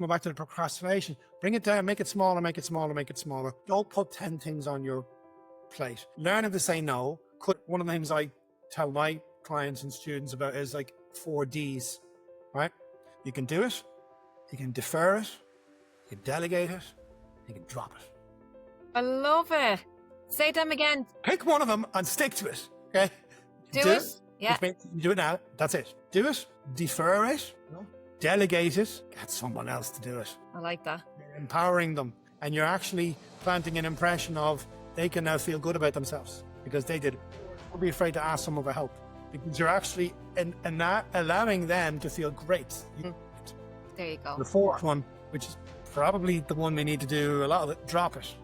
Go back to the procrastination. Bring it down, make it smaller, make it smaller, make it smaller. Don't put 10 things on your plate. Learning to say no. One of the things I tell my clients and students about is like 4 Ds, right? You can do it, you can defer it, you can delegate it, you can drop it. I love it. Say them again. Pick one of them and stick to it, okay? Do it. Yeah. Which means you do it now. That's it. Do it, defer it, delegate it, get someone else to do it. I like that. You're empowering them, and you're actually planting an impression of they can now feel good about themselves because they did it. Don't be afraid to ask someone for help because you're actually allowing them to feel great. There you go. The fourth one, which is probably the one we need to do a lot of it, drop it.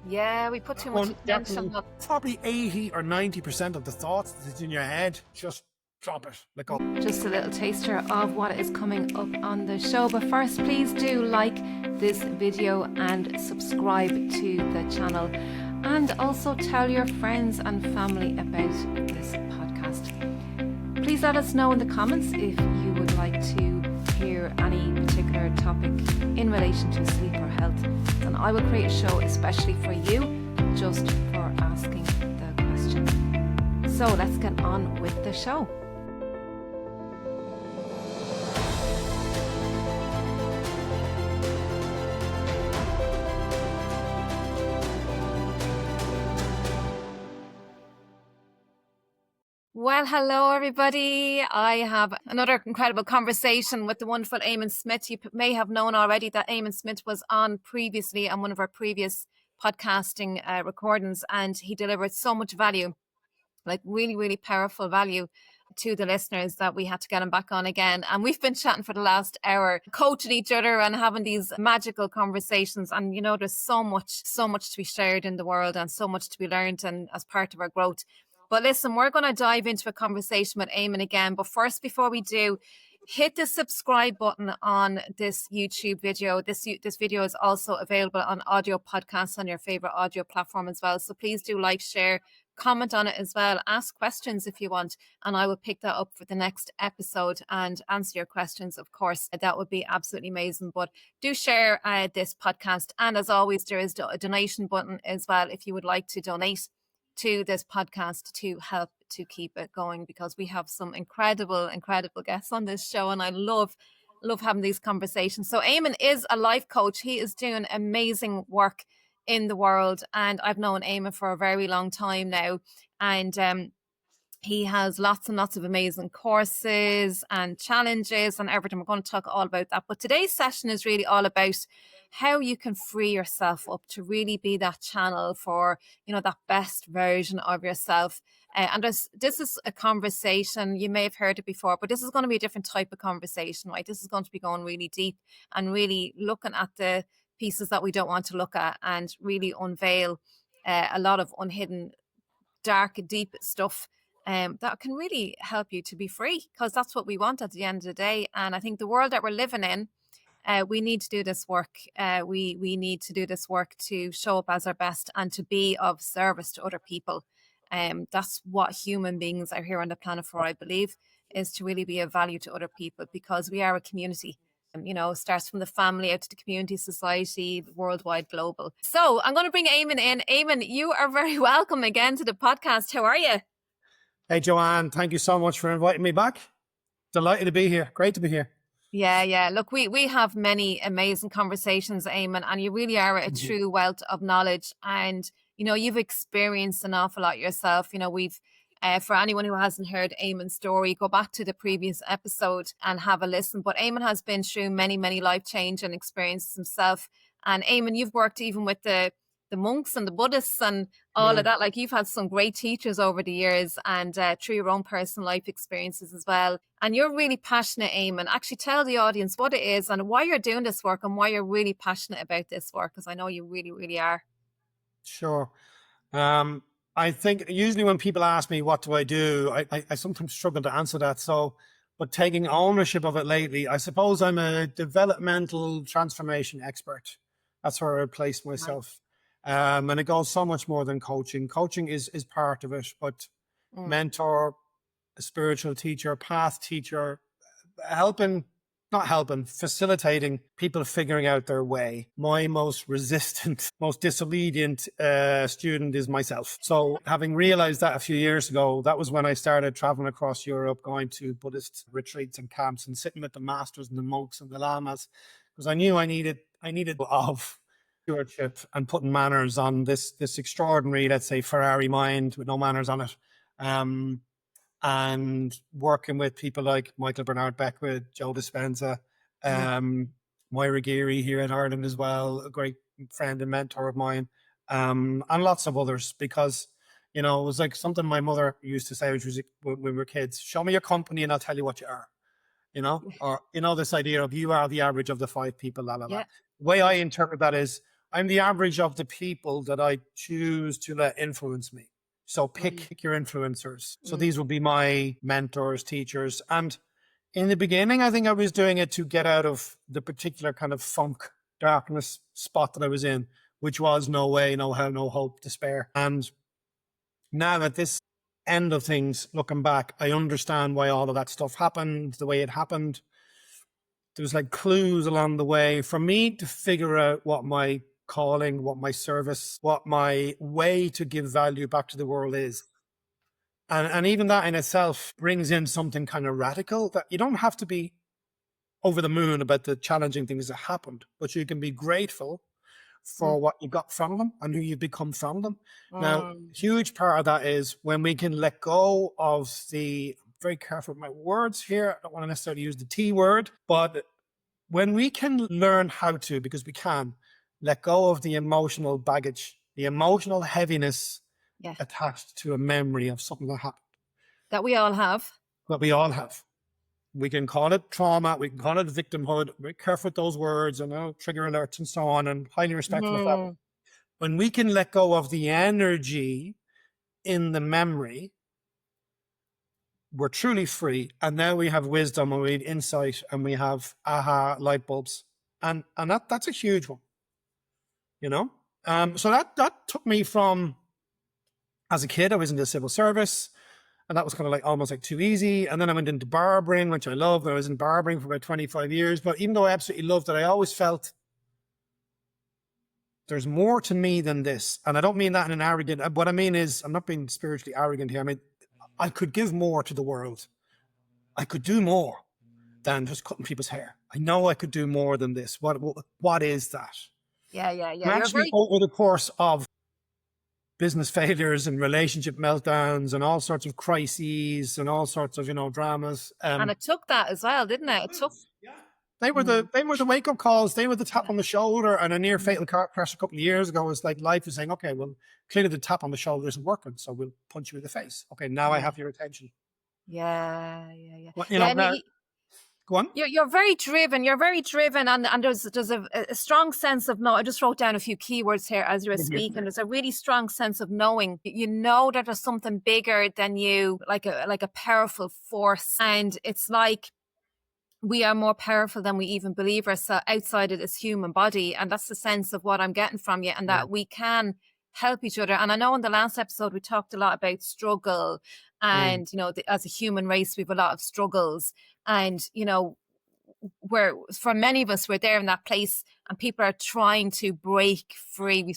Yeah, we put too much attention on. Probably 80 or 90% of the thoughts that's in your head, just drop it. Let go. Just a little taster of what is coming up on the show. But first, please do like this video and subscribe to the channel. And also tell your friends and family about this podcast. Please let us know in the comments if you would like to hear any particular topic in relation to sleep or health. And I will create a show especially for you, just for asking the questions. So let's get on with the show. Well, hello, everybody. I have another incredible conversation with the wonderful Eamonn Smith. You may have known already that Eamonn Smith was on previously on one of our previous podcasting recordings, and he delivered so much value, like really, really powerful value to the listeners, that we had to get him back on again. And we've been chatting for the last hour, coaching each other and having these magical conversations. And, you know, there's so much to be shared in the world and so much to be learned and as part of our growth. But listen, we're going to dive into a conversation with Eamonn again. But first, before we do, hit the subscribe button on this YouTube video. This video is also available on audio podcasts on your favorite audio platform as well. So please do like, share, comment on it as well. Ask questions if you want, and I will pick that up for the next episode and answer your questions, of course. That would be absolutely amazing. But do share this podcast. And as always, there is a donation button as well if you would like to donate to this podcast to help to keep it going, because we have some incredible guests on this show, and I love having these conversations. So Eamonn is a life coach. He is doing amazing work in the world, and I've known Eamonn for a very long time now, and he has lots and lots of amazing courses and challenges and everything. We're going to talk all about that. But today's session is really all about how you can free yourself up to really be that channel for, you know, that best version of yourself. And this is a conversation, you may have heard it before, but this is going to be a different type of conversation, right? This is going to be going really deep and really looking at the pieces that we don't want to look at and really unveil a lot of unhidden, dark, deep stuff that can really help you to be free, because that's what we want at the end of the day. And I think the world that we're living in, we need to do this work. We need to do this work to show up as our best and to be of service to other people. That's what human beings are here on the planet for, I believe, is to really be of value to other people, because we are a community. You know, starts from the family out to the community, society, worldwide, global. So I'm going to bring Eamonn in. Eamonn, you are very welcome again to the podcast. How are you? Hey, Joanne, thank you so much for inviting me back. Delighted to be here. Great to be here. Yeah. Look, we have many amazing conversations, Eamonn, and you really are a true wealth of knowledge. And, you know, you've experienced an awful lot yourself. You know, we've, for anyone who hasn't heard Eamonn's story, go back to the previous episode and have a listen. But Eamonn has been through many life-changing experiences himself. And Eamonn, you've worked even with the monks and the Buddhists and all of that. Like, you've had some great teachers over the years, and through your own personal life experiences as well. And you're really passionate, Eamonn. Actually, tell the audience what it is and why you're doing this work and why you're really passionate about this work, because I know you really are. Sure. I think usually when people ask me what do I do, I sometimes struggle to answer that. So, but taking ownership of it lately, I suppose I'm a developmental transformation expert. That's where I place myself. And it goes so much more than coaching. Coaching is part of it, but mentor, a spiritual teacher, path teacher, helping not helping, facilitating people figuring out their way. My most resistant, most disobedient student is myself. So having realized that a few years ago, that was when I started traveling across Europe, going to Buddhist retreats and camps and sitting with the masters and the monks and the lamas, because I knew I needed of stewardship and putting manners on this extraordinary, let's say, Ferrari mind with no manners on it. And working with people like Michael Bernard Beckwith, Joe Dispenza, Moira Geary here in Ireland as well, a great friend and mentor of mine, and lots of others, because, you know, it was like something my mother used to say when we were kids: show me your company and I'll tell you what you are, you know, or, you know, this idea of you are the average of the 5 people, la, la, la. The way I interpret that is I'm the average of the people that I choose to let influence me. So pick your influencers. So these will be my mentors, teachers. And in the beginning, I think I was doing it to get out of the particular kind of funk, darkness spot that I was in, which was no way, no how, no hope, despair. And now at this end of things, looking back, I understand why all of that stuff happened, the way it happened. There was like clues along the way for me to figure out what my calling, what my service, what my way to give value back to the world is. And even that in itself brings in something kind of radical, that you don't have to be over the moon about the challenging things that happened, but you can be grateful for what you got from them and who you've become from them. Now, huge part of that is when we can let go of I'm very careful with my words here. I don't want to necessarily use the T word, but when we can learn how to, because we can, let go of the emotional baggage, the emotional heaviness attached to a memory of something that happened. That we all have. That we all have. We can call it trauma, we can call it victimhood. Be careful with those words and trigger alerts and so on, and highly respectful of that. When we can let go of the energy in the memory, we're truly free. And now we have wisdom and we have insight and we have aha light bulbs. And that's a huge one. You know, so that took me from, as a kid, I was in the civil service, and that was kind of like almost like too easy. And then I went into barbering, which I loved. I was in barbering for about 25 years. But even though I absolutely loved it, I always felt there's more to me than this. And I don't mean that in an arrogant, what I mean is, I'm not being spiritually arrogant here. I mean, I could give more to the world. I could do more than just cutting people's hair. I know I could do more than this. What is that? Yeah. Actually, over the course of business failures and relationship meltdowns and all sorts of crises and all sorts of, dramas. And it took that as well, didn't it? It took. They were the wake up calls. They were the tap on the shoulder. And a near fatal car crash a couple of years ago was like life is saying, okay, well, clearly the tap on the shoulder isn't working, so we'll punch you in the face. Okay, now I have your attention. Yeah. Well, go on. You're very driven. You're very driven, and there's a strong sense of I just wrote down a few keywords here as you were speaking. There's a really strong sense of knowing. You know that there's something bigger than you, like a powerful force, and it's like we are more powerful than we even believe ourselves outside of this human body, and that's the sense of what I'm getting from you, and that we can help each other. And I know in the last episode we talked a lot about struggle, and as a human race we have a lot of struggles. And, where for many of us, we're there in that place and people are trying to break free.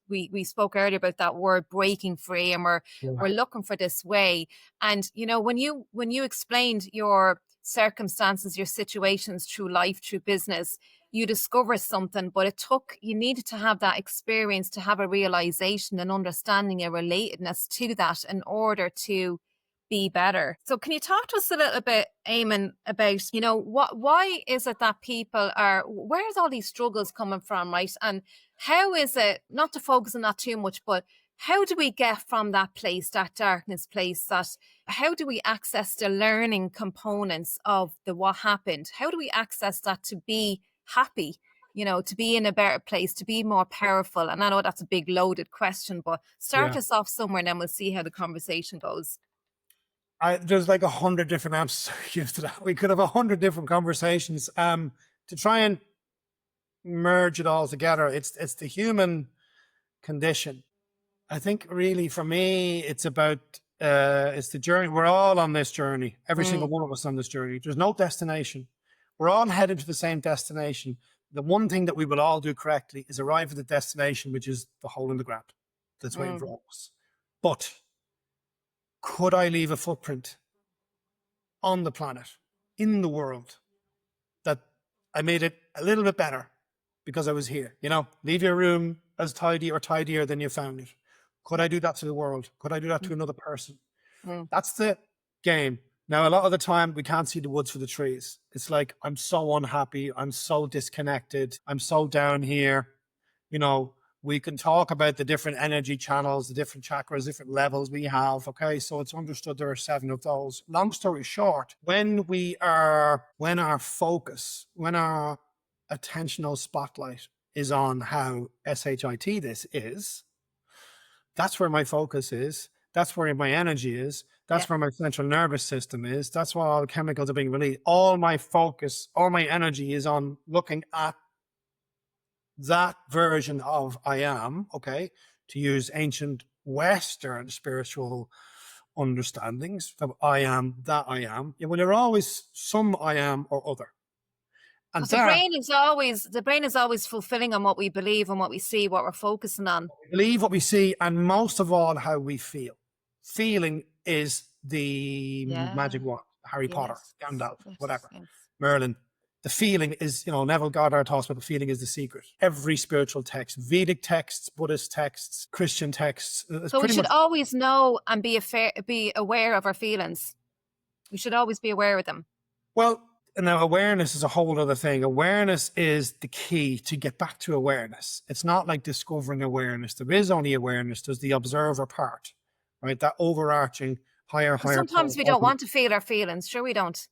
We spoke earlier about that word breaking free, and we're looking for this way. And, when you explained your circumstances, your situations through life, through business, you discover something, but you needed to have that experience to have a realization and understanding, a relatedness to that in order to be better. So can you talk to us a little bit, Eamonn, about, why is it that people where's all these struggles coming from, right? And how is it, not to focus on that too much, but how do we get from that place, that darkness place, how do we access the learning components of what happened? How do we access that to be happy, to be in a better place, to be more powerful? And I know that's a big loaded question, but start us off somewhere and then we'll see how the conversation goes. There's like 100 different answers used to that. We could have 100 different conversations. To try and merge it all together, it's the human condition. I think really for me, it's about it's the journey. We're all on this journey. Every single one of us on this journey. There's no destination. We're all headed to the same destination. The one thing that we will all do correctly is arrive at the destination, which is the hole in the ground that's waiting for us. But could I leave a footprint on the planet, in the world, that I made it a little bit better because I was here? You know, leave your room as tidy or tidier than you found it. Could I do that to the world? Could I do that to another person? That's the game. Now, a lot of the time, we can't see the woods for the trees. It's like, I'm so unhappy. I'm so disconnected. I'm so down here. You know, we can talk about the different energy channels, the different chakras, different levels we have. Okay, so it's understood there are 7 of those. Long story short, when our focus, when our attentional spotlight is on how SHIT this is, that's where my focus is. That's where my energy is. That's where my central nervous system is. That's where all the chemicals are being released. All my focus, all my energy is on looking at that version of I am, okay, to use ancient Western spiritual understandings of I am, that I am. Yeah, well, there are always some I am or other. And the brain is always fulfilling on what we believe and what we see, what we're focusing on. We believe, what we see, and most of all, how we feel. Feeling is the magic wand. Harry Potter, Gandalf, whatever, Merlin. The feeling is, you know, Neville Goddard talks about the feeling is the secret. Every spiritual text, Vedic texts, Buddhist texts, Christian texts. So we should always know and be aware of our feelings. We should always be aware of them. Well, now awareness is a whole other thing. Awareness is the key to get back to awareness. It's not like discovering awareness. There is only awareness. There's the observer part, right? That overarching higher. Sometimes we don't want to feel our feelings. Sure, we don't.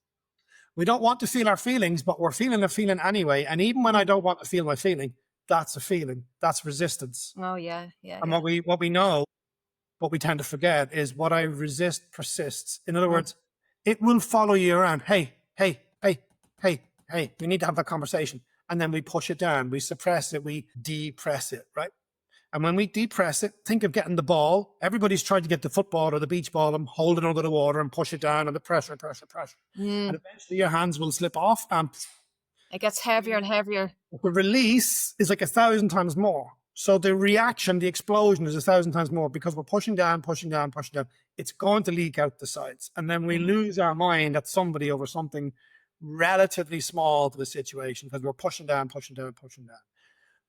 We don't want to feel our feelings, but we're feeling a feeling anyway. And even when I don't want to feel my feeling, that's a feeling. That's resistance. Oh, yeah. And what we know, what we tend to forget is what I resist persists. In other words, it will follow you around. Hey, we need to have that conversation. And then we push it down. We suppress it. We depress it, right? And when we depress it, think of getting the ball. Everybody's trying to get the football or the beach ball and hold it under the water and push it down, and the pressure. And eventually your hands will slip off and it gets heavier and heavier. The release is like 1,000 times more. So the reaction, the explosion is 1,000 times more because we're pushing down. It's going to leak out the sides. And then we lose our mind at somebody over something relatively small to the situation because we're pushing down.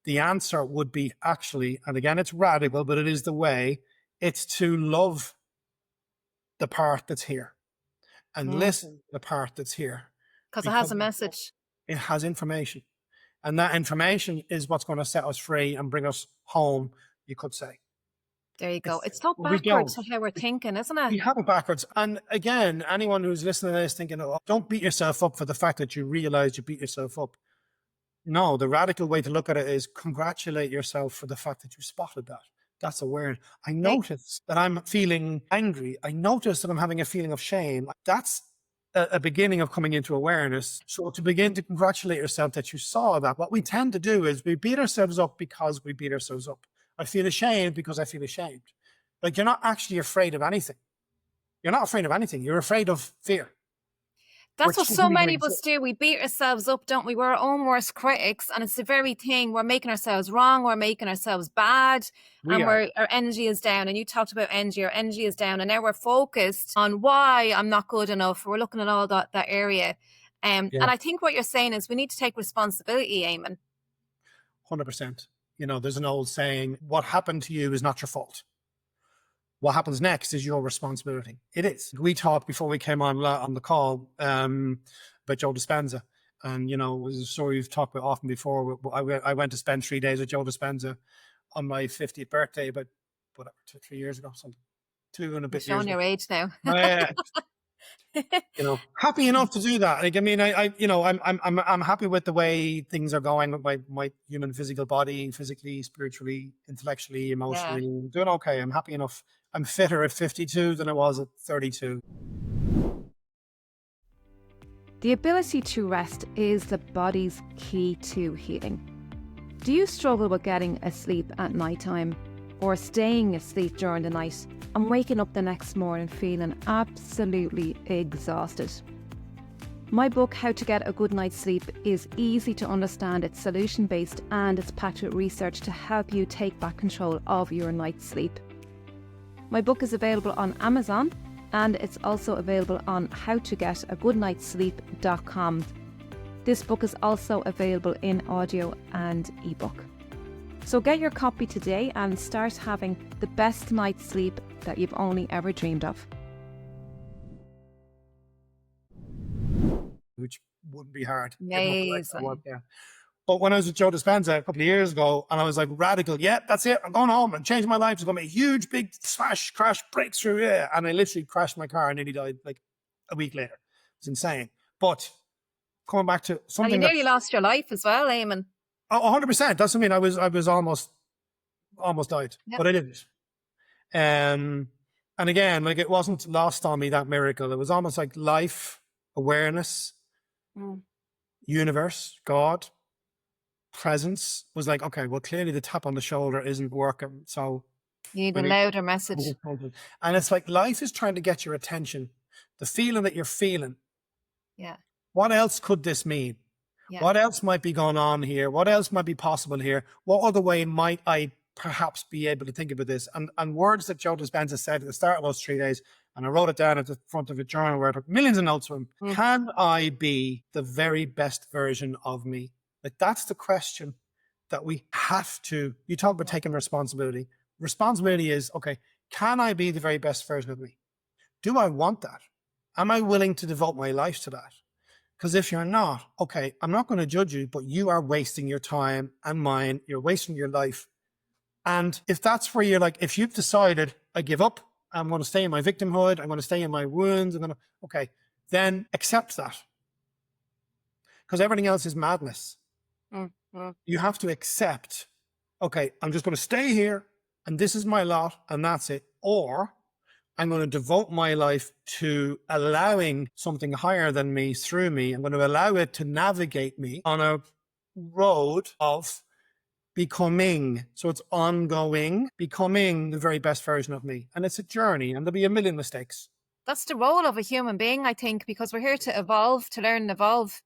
The answer would be actually, and again, it's radical, but it is the way, it's to love the part that's here and listen to the part that's here. Because it has a message. It has information. And that information is what's going to set us free and bring us home, you could say. There you go. It's so backwards to how we're thinking, isn't it? We have it backwards. And again, anyone who's listening to this thinking, oh, don't beat yourself up for the fact that you realize you beat yourself up. No, the radical way to look at it is congratulate yourself for the fact that you spotted that. That's awareness. I notice that I'm feeling angry. I notice that I'm having a feeling of shame. That's a beginning of coming into awareness. So to begin to congratulate yourself that you saw that, what we tend to do is we beat ourselves up because we beat ourselves up. I feel ashamed because I feel ashamed. Like, you're not actually afraid of anything. You're not afraid of anything. You're afraid of fear. That's what so many of us do. We beat ourselves up, don't we? We're our own worst critics, and it's the very thing. We're making ourselves wrong. We're making ourselves bad, our energy is down. And you talked about energy. Our energy is down, and now we're focused on why I'm not good enough. We're looking at all that area. And I think what you're saying is we need to take responsibility, Eamonn. 100%. You know, there's an old saying, what happened to you is not your fault. What happens next is your responsibility. It is. We talked before we came on the call about Joe Dispenza. And, you know, it was a story we've talked about often before. I went to spend 3 days with Joe Dispenza on my 50th birthday, about, whatever, 2-3 years ago, something. 2 and a bit years ago. Showing your age now. You know, happy enough to do that. Like, I mean, I'm happy with the way things are going with my human physical body, physically, spiritually, intellectually, emotionally. Yeah. Doing okay. I'm happy enough. I'm fitter at 52 than I was at 32. The ability to rest is the body's key to healing. Do you struggle with getting asleep at nighttime or staying asleep during the night and waking up the next morning feeling absolutely exhausted? My book, How to Get a Good Night's Sleep, is easy to understand, it's solution-based, and it's packed with research to help you take back control of your night's sleep. My book is available on Amazon, and it's also available on howtogetagoodnightsleep.com. This book is also available in audio and ebook. So get your copy today and start having the best night's sleep that you've only ever dreamed of. Which wouldn't be hard. Amazing. Yeah. But when I was with Joe Dispenza a couple of years ago, and I was like radical, yeah, that's it. I'm going home and changing my life. It's going to be a huge, big smash, crash, breakthrough. Yeah. And I literally crashed my car and nearly died like a week later. It's insane. But coming back to something, and you nearly lost your life as well, Eamonn. Oh, 100%. That's what I mean. I was almost died, Yep. but I didn't. And again, like it wasn't lost on me, that miracle. It was almost like life, awareness, universe, God, presence was like, okay, well, clearly the tap on the shoulder isn't working. So you need a louder message. And it's like life is trying to get your attention. The feeling that you're feeling. Yeah. What else could this mean? Yeah. What else might be going on here? What else might be possible here? What other way might I perhaps be able to think about this? And words that Joe Dispenza said at the start of those 3 days, and I wrote it down at the front of a journal where I took millions of notes from him. Can I be the very best version of me? Like that's the question that we have to, you talk about taking responsibility. Responsibility is, okay, can I be the very best version of me? Do I want that? Am I willing to devote my life to that? Because if you're not, okay, I'm not going to judge you, but you are wasting your time and mine. You're wasting your life. And if that's where you're like, if you've decided, I give up, I'm going to stay in my victimhood, I'm going to stay in my wounds, okay, then accept that. Because everything else is madness. You have to accept, okay, I'm just going to stay here and this is my lot and that's it. Or I'm going to devote my life to allowing something higher than me through me. I'm going to allow it to navigate me on a road of becoming. So it's ongoing, becoming the very best version of me. And it's a journey and there'll be a million mistakes. That's the role of a human being, I think, because we're here to evolve, to learn and evolve.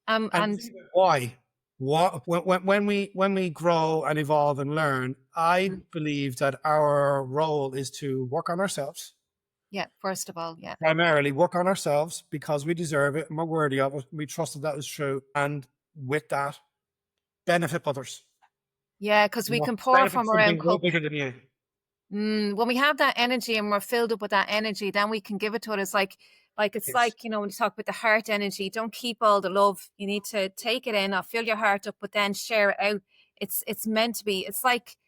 And why? When we grow and evolve and learn, I believe that our role is to work on ourselves. Yeah, first of all, yeah. Primarily work on ourselves because we deserve it and we're worthy of it. We trust that is true. And with that, benefit others. Yeah, because we can pour from our own cup. Bigger than you. When we have that energy and we're filled up with that energy, then we can give it to others. Like it's like, you know, when you talk about the heart energy, don't keep all the love. You need to take it in or fill your heart up, but then share it out. It's meant to be. It's like,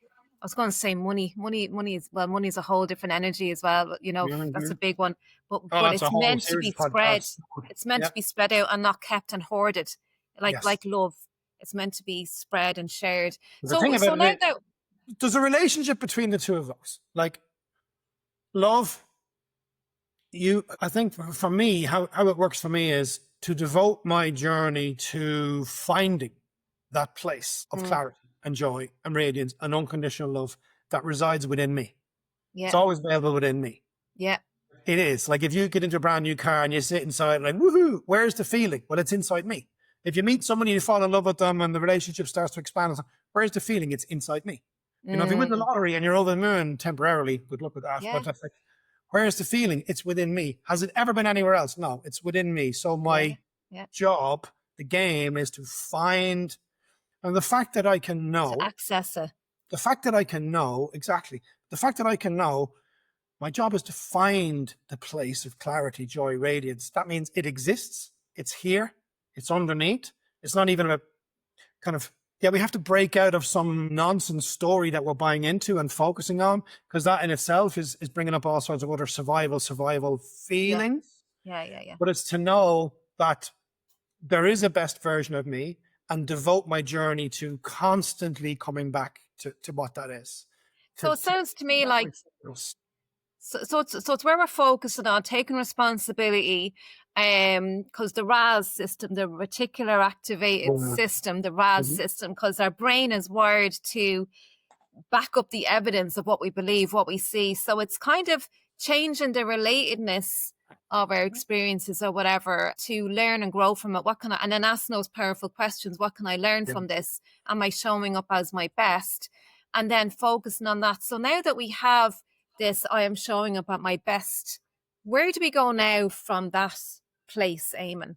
I was going to say money is a whole different energy as well. You know, that's a big one. But it's meant to be spread. It's meant to be spread out and not kept and hoarded. Like love. It's meant to be spread and shared. There's a relationship between the two of those. Like love, I think for me, how it works for me is to devote my journey to finding that place of clarity and joy and radiance and unconditional love that resides within me. Yeah. It's always available within me. Yeah. It is. Like if you get into a brand new car and you sit inside like, woohoo, where's the feeling? Well, it's inside me. If you meet somebody, you fall in love with them and the relationship starts to expand, where's the feeling? It's inside me. You know, if you win the lottery and you're over the moon temporarily, good luck with that. Yeah. But that's like, where's the feeling? It's within me. Has it ever been anywhere else? No, it's within me. So my job, the game, is to find, and the fact that I can know, to access it. The fact that I can know, exactly. The fact that I can know, my job is to find the place of clarity, joy, radiance. That means it exists. It's here. It's underneath. It's not even a kind of, we have to break out of some nonsense story that we're buying into and focusing on, because that in itself is bringing up all sorts of other survival feelings. Yeah. But it's to know that there is a best version of me and devote my journey to constantly coming back to what that is. So it sounds to me like, so it's where we're focusing on taking responsibility, because the RAS system, the reticular activated system, the RAS system, because our brain is wired to back up the evidence of what we believe, what we see. So it's kind of changing the relatedness of our experiences or whatever to learn and grow from it. What can I, and then asking those powerful questions, what can I learn from this? Am I showing up as my best? And then focusing on that. So now that we have this, I am showing up at my best, where do we go now from that place, Eamonn?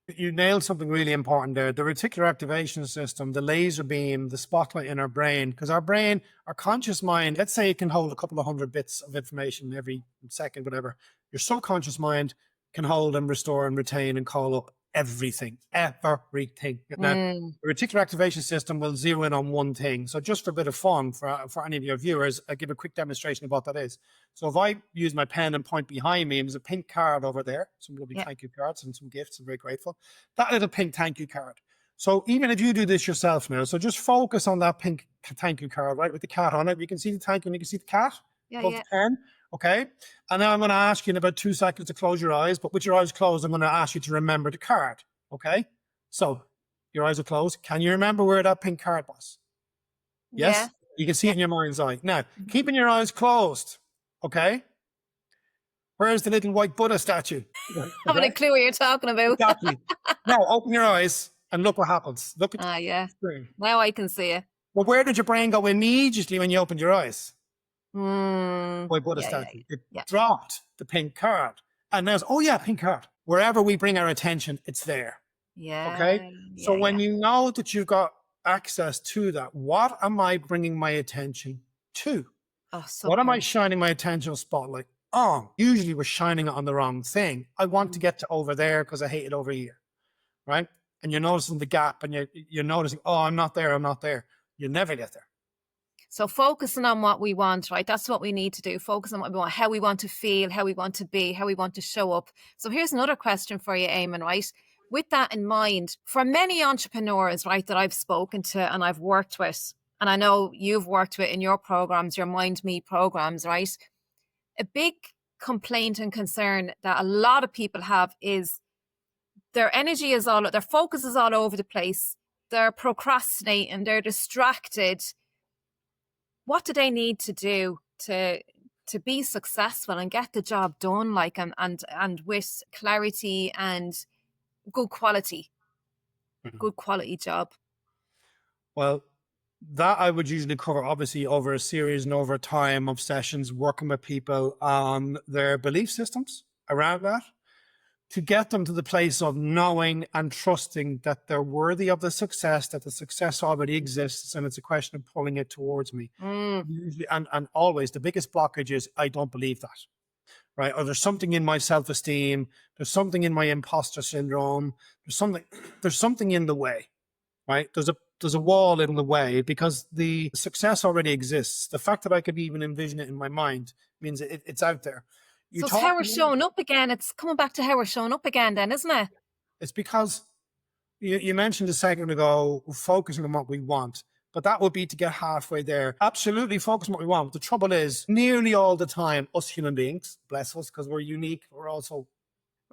You nailed something really important there. The reticular activation system, the laser beam, the spotlight in our brain, because our brain, our conscious mind, let's say it can hold a couple of hundred bits of information every second, whatever. Your subconscious mind can hold and restore and retain and call up everything. Now, the reticular activation system will zero in on one thing. So just for a bit of fun for any of your viewers, I'll give a quick demonstration of what that is. So if I use my pen and point behind me, and there's a pink card over there, some lovely thank you cards and some gifts, I'm very grateful. That little pink thank you card. So even if you do this yourself now, so just focus on that pink thank you card, right, with the cat on it. You can see the thank you and you can see the cat above the pen. Okay. And now I'm going to ask you in about 2 seconds to close your eyes, but with your eyes closed, I'm going to ask you to remember the card. Okay. So your eyes are closed. Can you remember where that pink card was? Yes. Yeah. You can see it in your mind's eye. Now, keeping your eyes closed. Okay. Where's the little white Buddha statue? I haven't a clue what you're talking about. Exactly. Now open your eyes and look what happens. Look at the screen. Now I can see it. Well, where did your brain go immediately when you opened your eyes? White Buddha statue. It dropped the pink card. And there's, pink card. Wherever we bring our attention, it's there. Yeah. Okay. So when you know that you've got access to that, what am I bringing my attention to? What am I shining my attention spotlight on? Usually we're shining it on the wrong thing. I want to get to over there because I hate it over here. Right. And you're noticing the gap and you're noticing, I'm not there. I'm not there. You never get there. So focusing on what we want, right? That's what we need to do. Focus on what we want, how we want to feel, how we want to be, how we want to show up. So here's another question for you, Eamonn, right? With that in mind, for many entrepreneurs, right, that I've spoken to and I've worked with, and I know you've worked with in your programs, your Mind Me programs, right? A big complaint and concern that a lot of people have is their energy is their focus is all over the place. They're procrastinating, they're distracted. What do they need to do to be successful and get the job done, like and with clarity and good quality job? Well, that I would usually cover obviously over a series and over time of sessions working with people on their belief systems around that, to get them to the place of knowing and trusting that they're worthy of the success, that the success already exists, and it's a question of pulling it towards me. Usually, and always the biggest blockage is I don't believe that, right? Or there's something in my self-esteem, there's something in my imposter syndrome, there's something in the way, right? There's a wall in the way because the success already exists. The fact that I could even envision it in my mind means it's out there. So it's how we're showing up again. It's coming back to how we're showing up again then, isn't it? It's because you mentioned a second ago, focusing on what we want, but that would be to get halfway there. Absolutely focus on what we want. The trouble is nearly all the time, us human beings, bless us, because we're unique. We're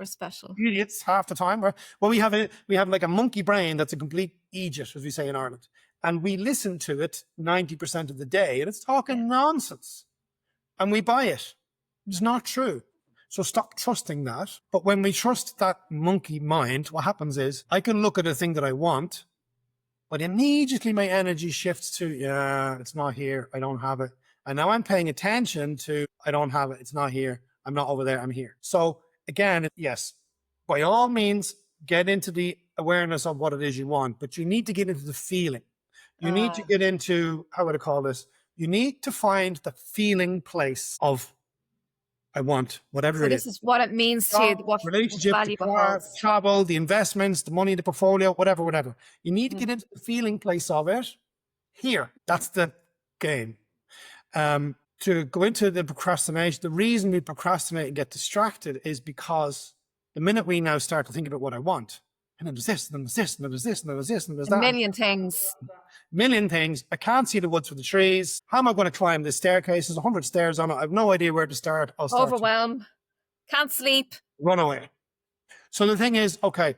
special. Idiots half the time. We have like a monkey brain that's a complete idiot, as we say in Ireland. And we listen to it 90% of the day and it's talking nonsense. And we buy it. It's not true. So stop trusting that. But when we trust that monkey mind, what happens is I can look at a thing that I want, but immediately my energy shifts to, it's not here. I don't have it. And now I'm paying attention to, I don't have it. It's not here. I'm not over there. I'm here. So again, yes, by all means, get into the awareness of what it is you want, but you need to get into the feeling. You need to get into, how would I call this? You need to find the feeling place of, I want whatever it is. This is what it means to you, what relationship, the car, travel, the investments, the money, the portfolio, whatever. You need to get into the feeling place of it. Here, that's the game. To go into the procrastination, the reason we procrastinate and get distracted is because the minute we now start to think about what I want, and then there's this, and then there's this, and then there's this, and then there's this, and there's that. Million things. I can't see the woods for the trees. How am I going to climb this staircase? There's 100 stairs on it. I have no idea where to start. I'll start. Overwhelm. Can't sleep. Run away. So the thing is, okay,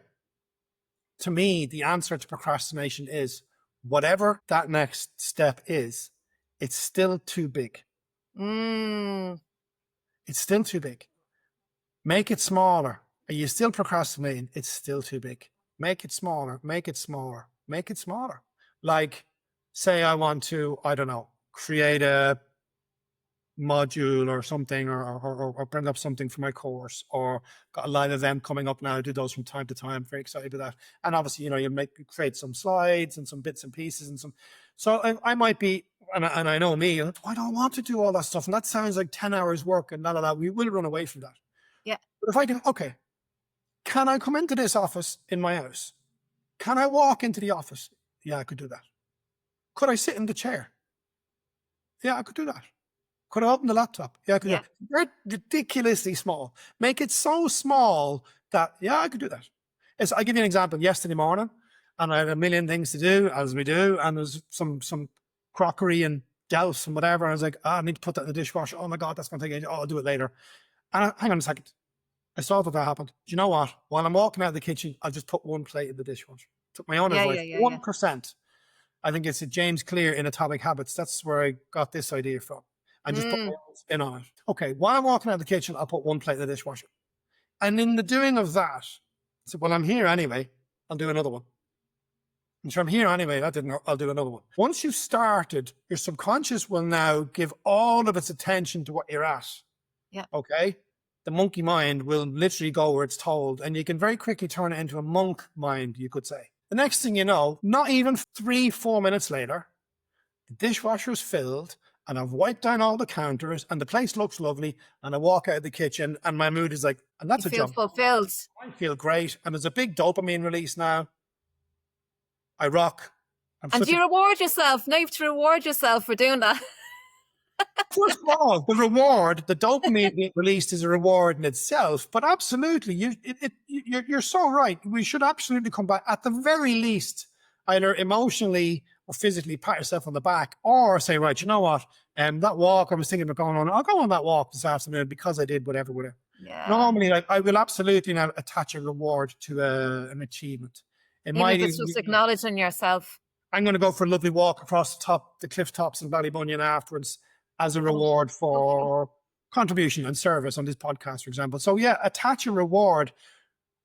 to me, the answer to procrastination is whatever that next step is, it's still too big. It's still too big. Make it smaller. Are you still procrastinating? It's still too big. Make it smaller, make it smaller, make it smaller. Like, say I want to, I don't know, create a module or something, or bring up something for my course, or got a live event coming up now. I do those from time to time. Very excited about that. And obviously, you create some slides and some bits and pieces and some. So I might be, and I know me, I don't want to do all that stuff. And that sounds like 10 hours work and that. We will run away from that. Yeah. But if I do, okay, can I come into this office in my house? Can I walk into the office? Yeah, I could do that. Could I sit in the chair? Yeah, I could do that. Could I open the laptop? Yeah, I could do that. They're ridiculously small. Make it so small that, yeah, I could do that. I'll give you an example. Yesterday morning, and I had a million things to do, as we do, and there's some crockery and douse and whatever. And I was like, I need to put that in the dishwasher. Oh my God, that's going to take ages. Oh, I'll do it later. And hang on a second. I saw that happened. Do you know what? While I'm walking out of the kitchen, I'll just put one plate in the dishwasher. Took my own advice. 1%. I think it's a James Clear in Atomic Habits. That's where I got this idea from. And just put my own spin on it. Okay, while I'm walking out of the kitchen, I'll put one plate in the dishwasher. And in the doing of that, I said, well, I'm here anyway. I'll do another one. And so I'm here anyway. I'll do another one. Once you've started, your subconscious will now give all of its attention to what you're at. Yeah. Okay? The monkey mind will literally go where it's told, and you can very quickly turn it into a monk mind, you could say. The next thing you know, not even 3-4 minutes later, the dishwasher is filled, and I've wiped down all the counters, and the place looks lovely, and I walk out of the kitchen, and my mood is like, and that's you a feel job. Fulfilled. I feel great, and there's a big dopamine release now. I rock. And you reward yourself. Now you have to reward yourself for doing that. First of all, the reward, the dopamine being released is a reward in itself, but absolutely, you're so right. We should absolutely come back, at the very least, either emotionally or physically pat yourself on the back, or say, right, you know what, that walk I was thinking about going on, I'll go on that walk this afternoon because I did whatever. Yeah. Normally, I will absolutely now attach a reward to an achievement. Even if it's just acknowledging yourself. I'm going to go for a lovely walk across the cliff tops in Ballybunion afterwards, as a reward for contribution and service on this podcast, for example. So yeah, attach a reward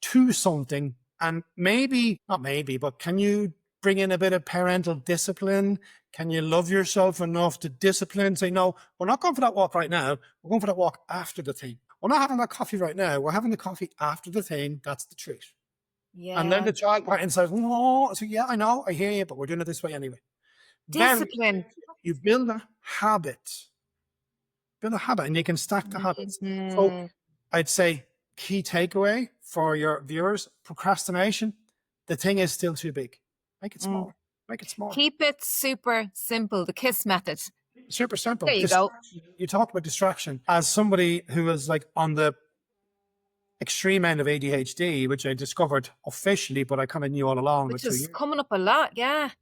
to something, and but can you bring in a bit of parental discipline? Can you love yourself enough to discipline? Say, no, we're not going for that walk right now. We're going for that walk after the thing. We're not having that coffee right now. We're having the coffee after the thing. That's the treat. Yeah. And then the child part inside, no, so yeah, I know, I hear you, but we're doing it this way anyway. Discipline. You build a habit. And you can stack the habits. So I'd say key takeaway for your viewers: procrastination. The thing is still too big. Make it smaller. Make it smaller. Keep it super simple. The KISS method. Super simple. There you go. You talk about distraction. As somebody who is like on the extreme end of ADHD, which I discovered officially, but I kind of knew all along. Which is coming up a lot, yeah.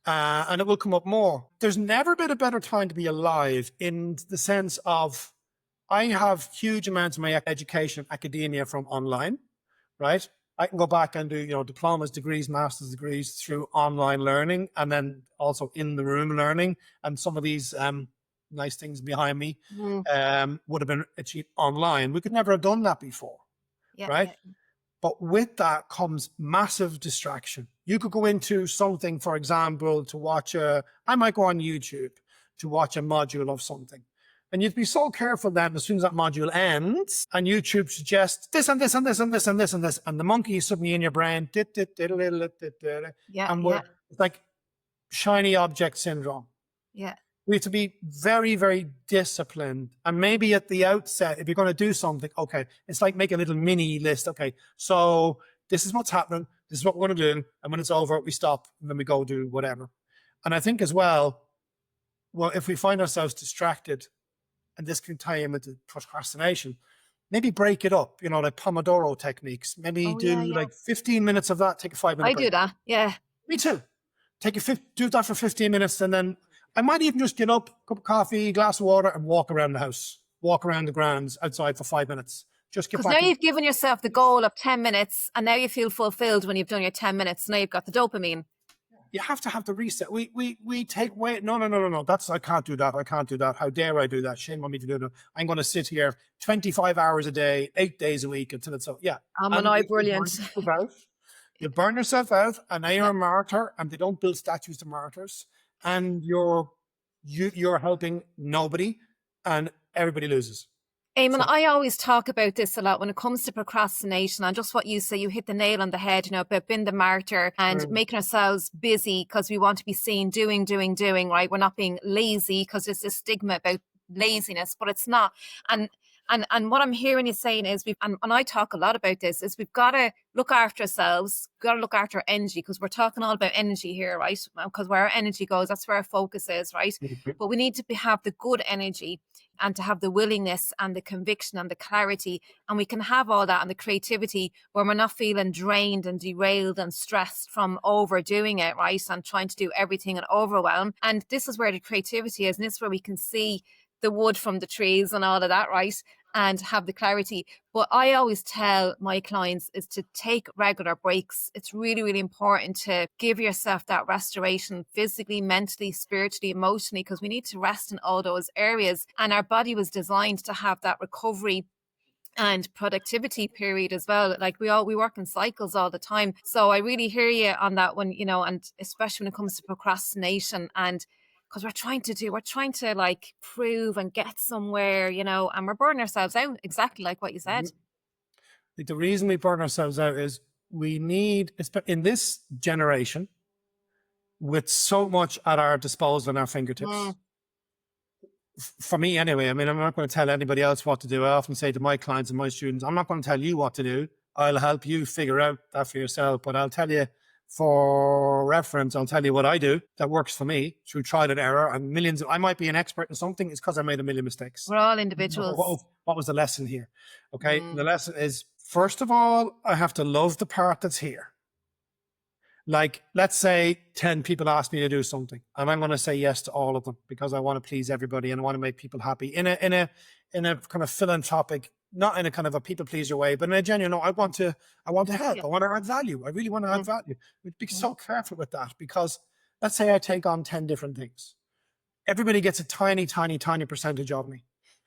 And it will come up more. There's never been a better time to be alive, in the sense of I have huge amounts of my education, academia from online, right? I can go back and do, diplomas, degrees, master's degrees through online learning, and then also in the room learning. And some of these nice things behind me would have been achieved online. We could never have done that before, right? Yeah. But with that comes massive distraction. You could go into something, for example, to watch I might go on YouTube to watch a module of something. And you'd be so careful then, as soon as that module ends, and YouTube suggests this and this and this and this and this and this, and the monkey is suddenly in your brain, and we're like shiny object syndrome. Yeah. We have to be very, very disciplined. And maybe at the outset, if you're going to do something, okay, it's like make a little mini list. Okay, so this is what's happening. This is what we're going to do. And when it's over, we stop and then we go do whatever. And I think as well, if we find ourselves distracted, and this can tie in with the procrastination, maybe break it up, like Pomodoro techniques. Maybe like 15 minutes of that, take a 5-minute break. I do that, yeah. Me too. Do that for 15 minutes, and then I might even just get up, cup of coffee, glass of water, and walk around the house, walk around the grounds outside for 5 minutes. Just get back. Because now you've given yourself the goal of 10 minutes, and now you feel fulfilled when you've done your 10 minutes. Now you've got the dopamine. You have to have the reset. We take away. No. I can't do that. I can't do that. How dare I do that? Shame on me to do that. I'm going to sit here 25 hours a day, 8 days a week until it's so. Yeah. And I brilliant. You burn yourself out, and now you're a martyr, and they don't build statues to martyrs, and you're helping nobody, and everybody loses. Eamonn, I always talk about this a lot when it comes to procrastination, and just what you say, you hit the nail on the head, you know, about being the martyr and making ourselves busy because we want to be seen doing, right? We're not being lazy because there's this stigma about laziness, but it's not. And what I'm hearing you saying is, and I talk a lot about this, is we've got to look after ourselves, got to look after our energy, because we're talking all about energy here, right? Because where our energy goes, that's where our focus is, right? But we need to have the good energy and to have the willingness and the conviction and the clarity. And we can have all that and the creativity where we're not feeling drained and derailed and stressed from overdoing it, right? And trying to do everything and overwhelm. And this is where the creativity is. And this is where we can see the wood from the trees and all of that, right? And have the clarity. But I always tell my clients is to take regular breaks. It's really, really important to give yourself that restoration physically, mentally, spiritually, emotionally, because we need to rest in all those areas. And our body was designed to have that recovery and productivity period as well. Like we work in cycles all the time. So I really hear you on that one, you know, and especially when it comes to procrastination, and because we're trying to like prove and get somewhere, you know, and we're burning ourselves out, exactly like what you said. Like the reason we burn ourselves out is we need, in this generation, with so much at our disposal and our fingertips. For me anyway, I mean, I'm not going to tell anybody else what to do. I often say to my clients and my students, I'm not going to tell you what to do. I'll help you figure out that for yourself, but I'll tell you, for reference, I'll tell you what I do that works for me through trial and error and millions. I might be an expert in something. It's because I made a million mistakes. We're all individuals. What was the lesson here? Okay. The lesson is, first of all, I have to love the part that's here. Like, let's say 10 people ask me to do something, and I'm going to say yes to all of them because I want to please everybody and I want to make people happy in a kind of philanthropic, not in a kind of a people pleaser way, but in a genuine, no, I want to help. I want to add value. I really want to add value. We'd be so careful with that, because let's say I take on 10 different things. Everybody gets a tiny percentage of me.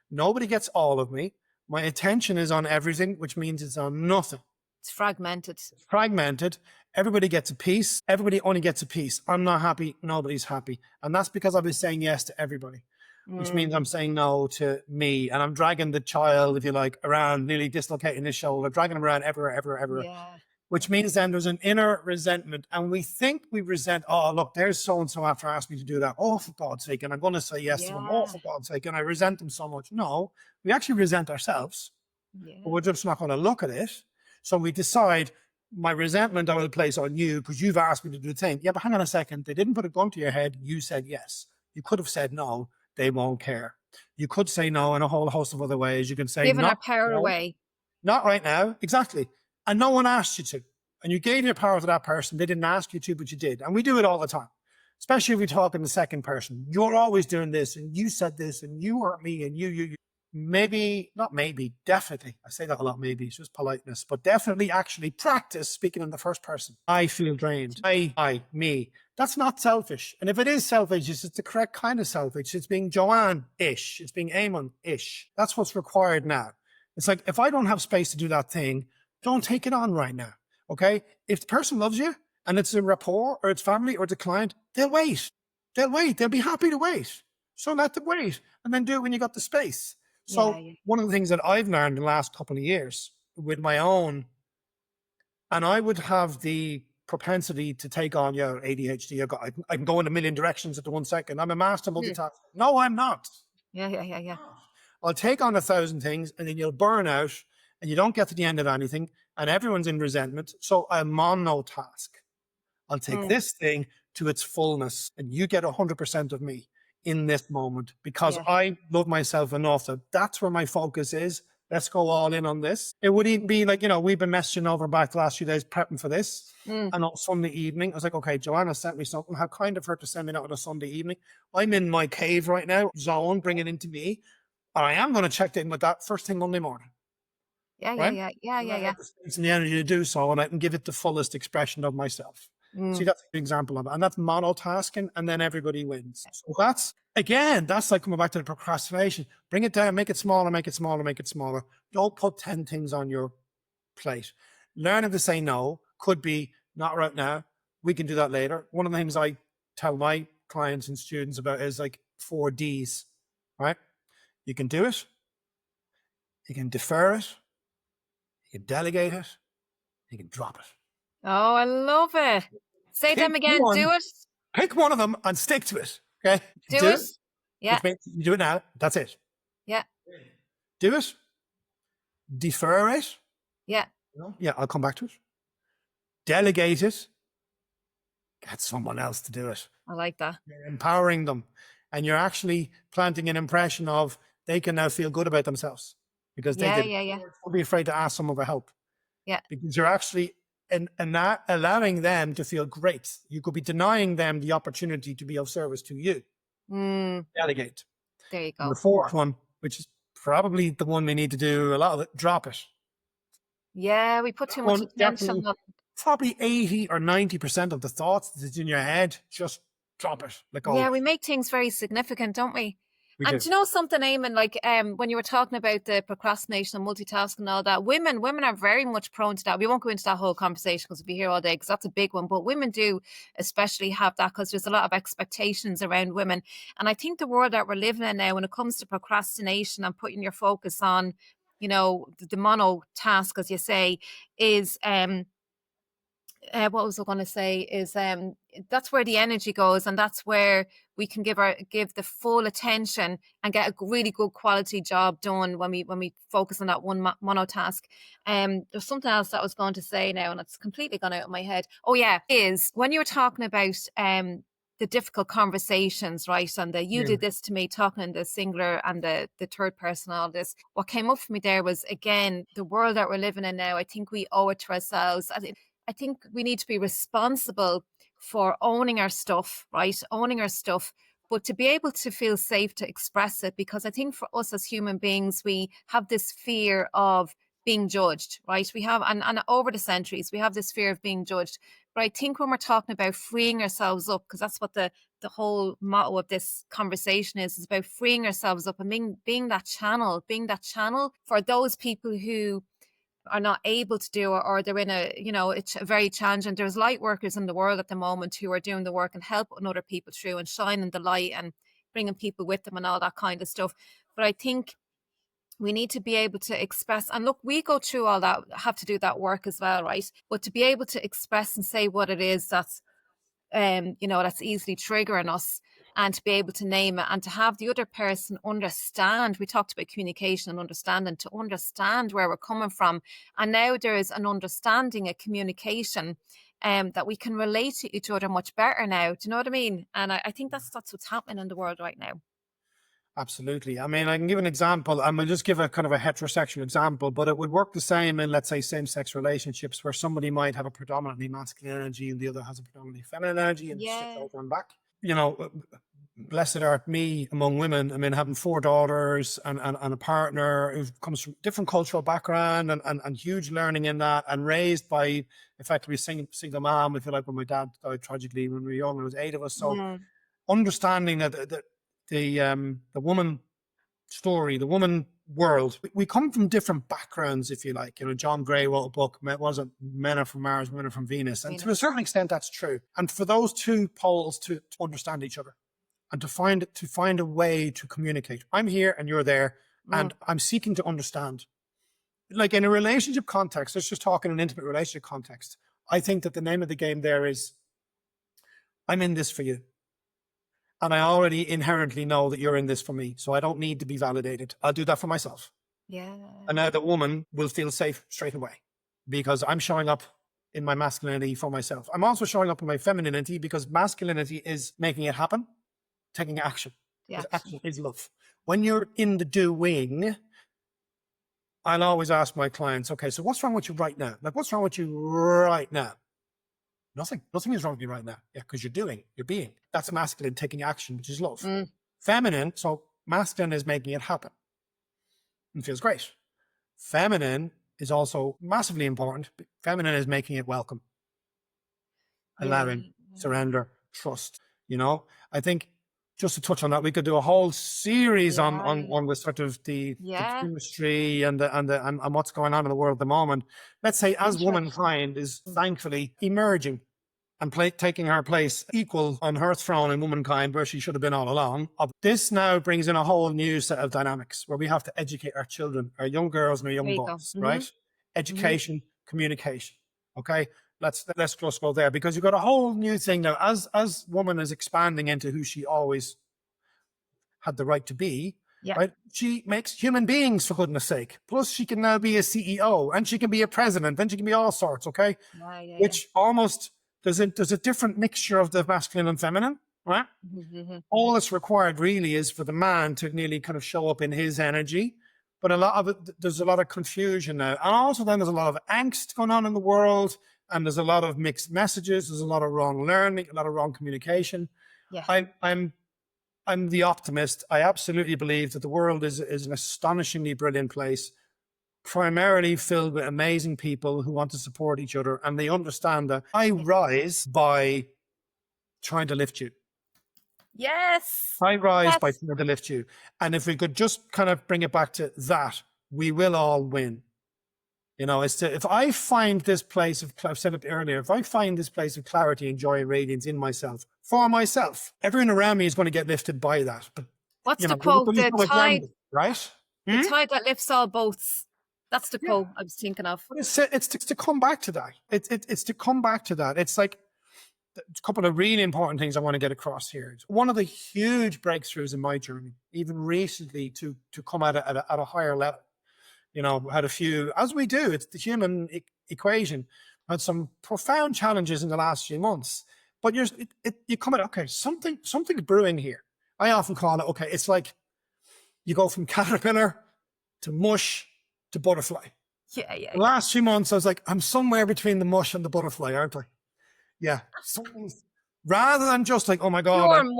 Nobody gets all of me. My attention is on everything, which means it's on nothing. It's fragmented. Everybody gets a piece. Everybody only gets a piece. I'm not happy. Nobody's happy. And that's because I've been saying yes to everybody, which means I'm saying no to me. And I'm dragging the child, if you like, around, nearly dislocating his shoulder, dragging him around everywhere. Yeah. Which means then there's an inner resentment. And we think we resent, oh, look, there's so-and-so after asking me to do that. Oh, for God's sake. And I'm going to say yes to them. Oh, for God's sake. And I resent them so much. No, we actually resent ourselves. But we're just not going to look at it. So we decide, my resentment I will place on you because you've asked me to do the thing. Yeah, but hang on a second. They didn't put a gun to your head. You said yes. You could have said no. They won't care. You could say no in a whole host of other ways. You can say giving our power away. Not right now. Exactly. And no one asked you to. And you gave your power to that person. They didn't ask you to, but you did. And we do it all the time. Especially if we talk in the second person. You're always doing this, and you said this, and you hurt me, and you. Definitely. I say that a lot, maybe. It's just politeness. But definitely actually practice speaking in the first person. I feel drained. Me. That's not selfish. And if it is selfish, it's the correct kind of selfish. It's being Joanne-ish. It's being Eamonn-ish. That's what's required now. It's like, if I don't have space to do that thing, don't take it on right now. Okay? If the person loves you and it's a rapport or it's family or it's a client, they'll wait. They'll be happy to wait. So let them wait and then do it when you got the space. So one of the things that I've learned in the last couple of years with my own, and I would have the propensity to take on ADHD. I can go in a million directions at the 1 second. I'm a master multitasker. No, I'm not. Yeah. I'll take on 1,000 things and then you'll burn out and you don't get to the end of anything and everyone's in resentment. So I'm monotask. I'll take this thing to its fullness and you get 100% of me in this moment, because I love myself enough that that's where my focus is. Let's go all in on this. It would even be like, we've been messaging over back the last few days prepping for this. And on Sunday evening, I was like, okay, Joanna sent me something. How kind of her to send me that on a Sunday evening. I'm in my cave right now, zone, bring it into me. And I am going to check in with that first thing Monday morning. Yeah. It's the energy to do so, and I can give it the fullest expression of myself. See, that's an example of it. And that's monotasking, and then everybody wins. So that's, again, that's like coming back to the procrastination. Bring it down, make it smaller, make it smaller, make it smaller. Don't put 10 things on your plate. Learning to say no could be not right now. We can do that later. One of the things I tell my clients and students about is like 4 Ds, right? You can do it. You can defer it. You can delegate it. You can drop it. Oh, I love it. Say them again. Do it. Pick one of them and stick to it. Okay? Do it. Yeah. Which means you do it now. That's it. Yeah. Do it. Defer it. Yeah. Yeah, I'll come back to it. Delegate it. Get someone else to do it. I like that. You're empowering them. And you're actually planting an impression of they can now feel good about themselves. Because they Don't be afraid to ask someone for help. Yeah. Because you're actually not allowing them to feel great. You could be denying them the opportunity to be of service to you. Delegate. There you go. And the fourth one, which is probably the one we need to do a lot of it, drop it. Yeah, we put too much attention on. Probably 80 or 90% of the thoughts that's in your head, just drop it. Let go. Yeah, we make things very significant, don't we? And do you know something, Eamonn, like when you were talking about the procrastination and multitasking and all that, women are very much prone to that. We won't go into that whole conversation because we'll be here all day because that's a big one. But women do especially have that because there's a lot of expectations around women. And I think the world that we're living in now, when it comes to procrastination and putting your focus on, you know, the mono task, as you say, is what was I going to say is that's where the energy goes, and that's where we can give the full attention and get a really good quality job done when we focus on that one monotask. There's something else that I was going to say now, and it's completely gone out of my head. Oh yeah, is when you were talking about the difficult conversations, right? And you did this to me, talking in the singular and the third person, all this. What came up for me there was, again, the world that we're living in now. I think we owe it to ourselves. I think we need to be responsible for owning our stuff, right? Owning our stuff, but to be able to feel safe to express it, because I think for us as human beings, we have this fear of being judged, right? We have, and over the centuries, we have this fear of being judged. But I think when we're talking about freeing ourselves up, because that's what the whole motto of this conversation is about freeing ourselves up and being that channel for those people who are not able to do it, or they're in it's very challenging. There's light workers in the world at the moment who are doing the work and helping other people through and shining the light and bringing people with them and all that kind of stuff. But I think we need to be able to express, and look, we go through all that, have to do that work as well, right? But to be able to express and say what it is that's that's easily triggering us, and to be able to name it and to have the other person understand. We talked about communication and understanding, to understand where we're coming from. And now there is an understanding, a communication that we can relate to each other much better now. Do you know what I mean? And I think that's what's happening in the world right now. Absolutely. I mean, I can give an example. I'm going to just give a kind of a heterosexual example, but it would work the same in, let's say, same-sex relationships where somebody might have a predominantly masculine energy and the other has a predominantly feminine energy, and shifts over and back. You know, blessed art me among women. I mean, having 4 daughters and a partner who comes from different cultural background and huge learning in that, and raised by effectively single mom, if you like, when my dad died tragically when we were young. There was 8 of us. So understanding that the woman story, the woman world, we come from different backgrounds, if you like. You know, John Gray wrote a book, was it Men Are From Mars, Women Are From Venus? And to a certain extent, that's true. And for those two poles to understand each other and to find a way to communicate. I'm here and you're there, and I'm seeking to understand. Like in a relationship context, let's just talk in an intimate relationship context. I think that the name of the game there is, I'm in this for you. And I already inherently know that you're in this for me. So I don't need to be validated. I'll do that for myself. Yeah. And now the woman will feel safe straight away because I'm showing up in my masculinity for myself. I'm also showing up in my femininity because masculinity is making it happen, taking action. Yeah. Action is love. When you're in the doing, I'll always ask my clients, okay, so what's wrong with you right now? Like, what's wrong with you right now? Nothing is wrong with you right now. Yeah, because you're being. That's masculine, taking action, which is love. Feminine, so masculine is making it happen. It feels great. Feminine is also massively important. Feminine is making it welcome. allowing, surrender, trust. You know, I think just to touch on that, we could do a whole series on the sort of the chemistry and what's going on in the world at the moment. Let's say as womankind is thankfully emerging and taking her place equal on her throne in womankind where she should have been all along. This now brings in a whole new set of dynamics where we have to educate our children, our young girls and our young boys, right? Education, communication. Okay, let's just go there, because you've got a whole new thing now as woman is expanding into who she always had the right to be. Right? She makes human beings, for goodness sake. Plus, she can now be a CEO, and she can be a president, and she can be all sorts. Okay, which almost there's a different mixture of the masculine and feminine, right? All that's required really is for the man to nearly kind of show up in his energy. But a lot of it, there's a lot of confusion now, and also then there's a lot of angst going on in the world, and there's a lot of mixed messages. There's a lot of wrong learning, a lot of wrong communication. I'm the optimist. I absolutely believe that the world is an astonishingly brilliant place, primarily filled with amazing people who want to support each other, and they understand that I rise by trying to lift you. I rise by trying to lift you. And if we could just kind of bring it back to that, we will all win. You know, if I find this place of, I've said it earlier, if I find this place of clarity and joy and radiance in myself, for myself, everyone around me is going to get lifted by that. But, what's the quote? The tide, right? The tide that lifts all boats. That's the quote I was thinking of. But it's to come back to that. It's to come back to that. It's like a couple of really important things I want to get across here. One of the huge breakthroughs in my journey, even recently, to come at a higher level. You know, had a few, as we do, it's the human equation. Had some profound challenges in the last few months. But you come at, okay, something's brewing here. I often call it, okay, it's like you go from caterpillar to mush to butterfly. The last few months, I was like, I'm somewhere between the mush and the butterfly, aren't I? Yeah. Rather than just like, oh my God, I'm